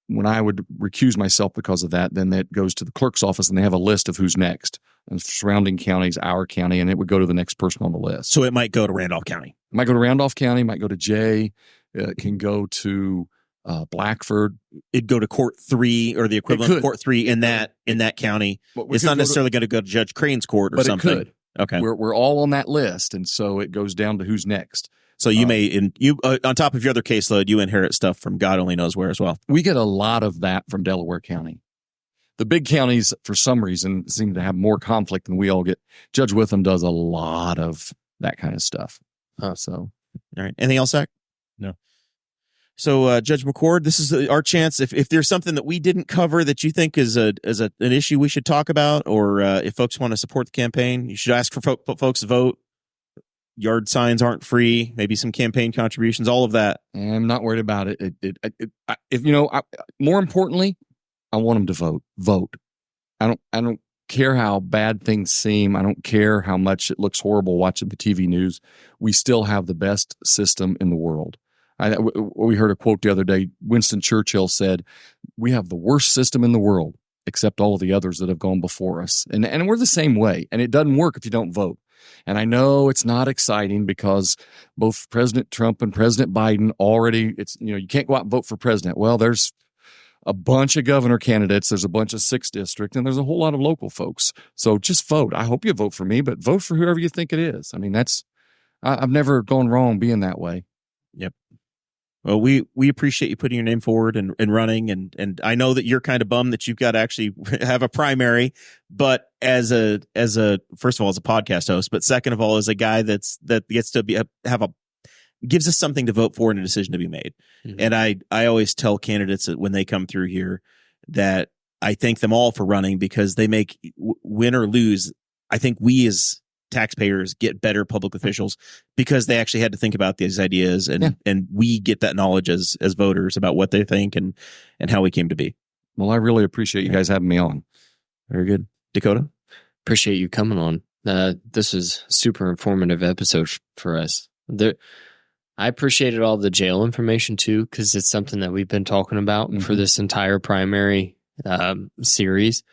when I would recuse myself because of that, then that goes to the clerk's office and they have a list of who's next. And surrounding counties, our county, and it would go to the next person on the list. So it might go to Randolph County. It might go to Randolph County, might go to Jay, it can go to Blackford. It'd go to Court 3 or the equivalent of Court 3 in that county. It's not necessarily going to go to Judge Crane's court or something. It could. Okay. We're all on that list, and so it goes down to who's next. So you on top of your other caseload, you inherit stuff from God only knows where as well. We get a lot of that from Delaware County. The big counties, for some reason, seem to have more conflict than we all get. Judge Witham does a lot of that kind of stuff. So, all right. Anything else, Zach? No. So, Judge McCord, this is our chance. If there's something that we didn't cover that you think is an issue we should talk about, or if folks want to support the campaign, you should ask for folks to vote. Yard signs aren't free. Maybe some campaign contributions. All of that. I'm not worried about it. More importantly, I want them to vote. Vote. I don't care how bad things seem. I don't care how much it looks horrible watching the TV news. We still have the best system in the world. We heard a quote the other day. Winston Churchill said, "We have the worst system in the world, except all of the others that have gone before us." And we're the same way. And it doesn't work if you don't vote. And I know it's not exciting because both President Trump and President Biden already, you can't go out and vote for president. Well, there's a bunch of governor candidates. There's a bunch of 6th district, and there's a whole lot of local folks. So just vote. I hope you vote for me, but vote for whoever you think it is. I mean, I've never gone wrong being that way. Yep. Well, we appreciate you putting your name forward and running, and I know that you're kind of bummed that you've got to actually have a primary, but as a first of all as a podcast host, but second of all as a guy that gets to gives us something to vote for and a decision to be made. Mm-hmm. And I always tell candidates that when they come through here that I thank them all for running because they make win or lose. I think we as taxpayers get better public officials because they actually had to think about these ideas and we get that knowledge as voters about what they think and how we came to be. Well, I really appreciate you guys having me on. Very good. Dakota? Appreciate you coming on. This is super informative episode for us. I appreciated all the jail information too, because it's something that we've been talking about for this entire primary series.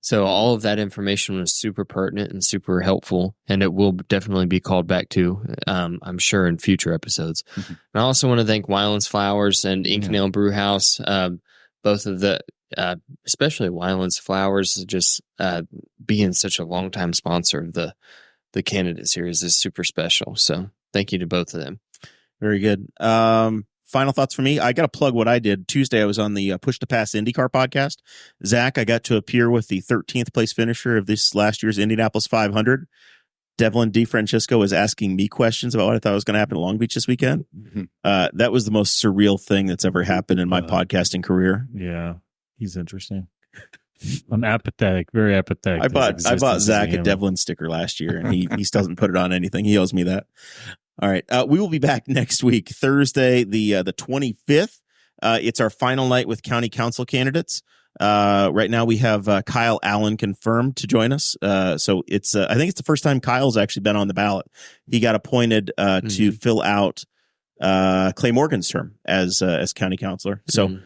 So all of that information was super pertinent and super helpful, and it will definitely be called back to, I'm sure, in future episodes. Mm-hmm. And I also want to thank Wyland's Flowers and Ink Nail Brew House, both of the, especially Wyland's Flowers, just being such a longtime sponsor of the candidate series is super special. So thank you to both of them. Very good. Final thoughts for me. I got to plug what I did. Tuesday, I was on the Push to Pass IndyCar podcast. Zach, I got to appear with the 13th place finisher of this last year's Indianapolis 500. Devlin DeFrancisco was asking me questions about what I thought was going to happen at Long Beach this weekend. Mm-hmm. That was the most surreal thing that's ever happened in my podcasting career. Yeah, he's interesting. I'm apathetic, very apathetic. I bought Zach a Devlin sticker last year, and he still doesn't put it on anything. He owes me that. All right. We will be back next week, Thursday, the 25th. It's our final night with county council candidates. Right now we have Kyle Allen confirmed to join us. So it's I think it's the first time Kyle's actually been on the ballot. He got appointed to fill out Clay Morgan's term as county councilor. So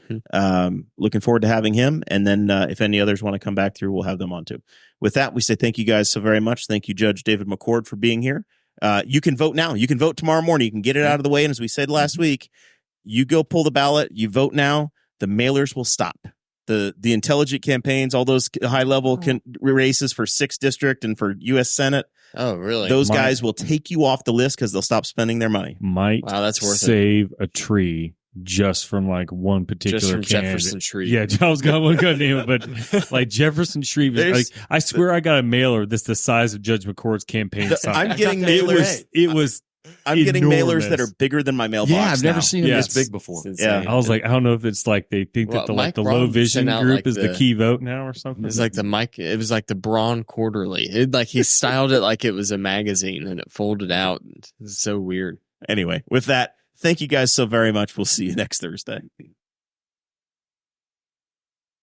looking forward to having him. And then if any others want to come back through, we'll have them on too. With that, we say thank you guys so very much. Thank you, Judge David McCord, for being here. You can vote now. You can vote tomorrow morning. You can get it out of the way. And as we said last week, you go pull the ballot, you vote now, the mailers will stop. The intelligent campaigns, all those high-level races for 6th District and for U.S. Senate. Oh, really? Those guys will take you off the list because they'll stop spending their money. That's worth save a tree just from like one particular just from candidate. Jefferson Shreve. Yeah, I was going to name it, but like Jefferson Shreve. Like, I swear I got a mailer that's the size of Judge McCord's campaign sign. I'm getting mailers. I'm getting mailers that are bigger than my mailbox. Yeah, I've never now. seen them this big before. Yeah, I was like, I don't know if it's like they think that the low vision group is the key vote now or something. It's like it was like the Braun Quarterly. He styled it like it was a magazine and it folded out. It's so weird. Anyway, with that, thank you guys so very much. We'll see you next Thursday.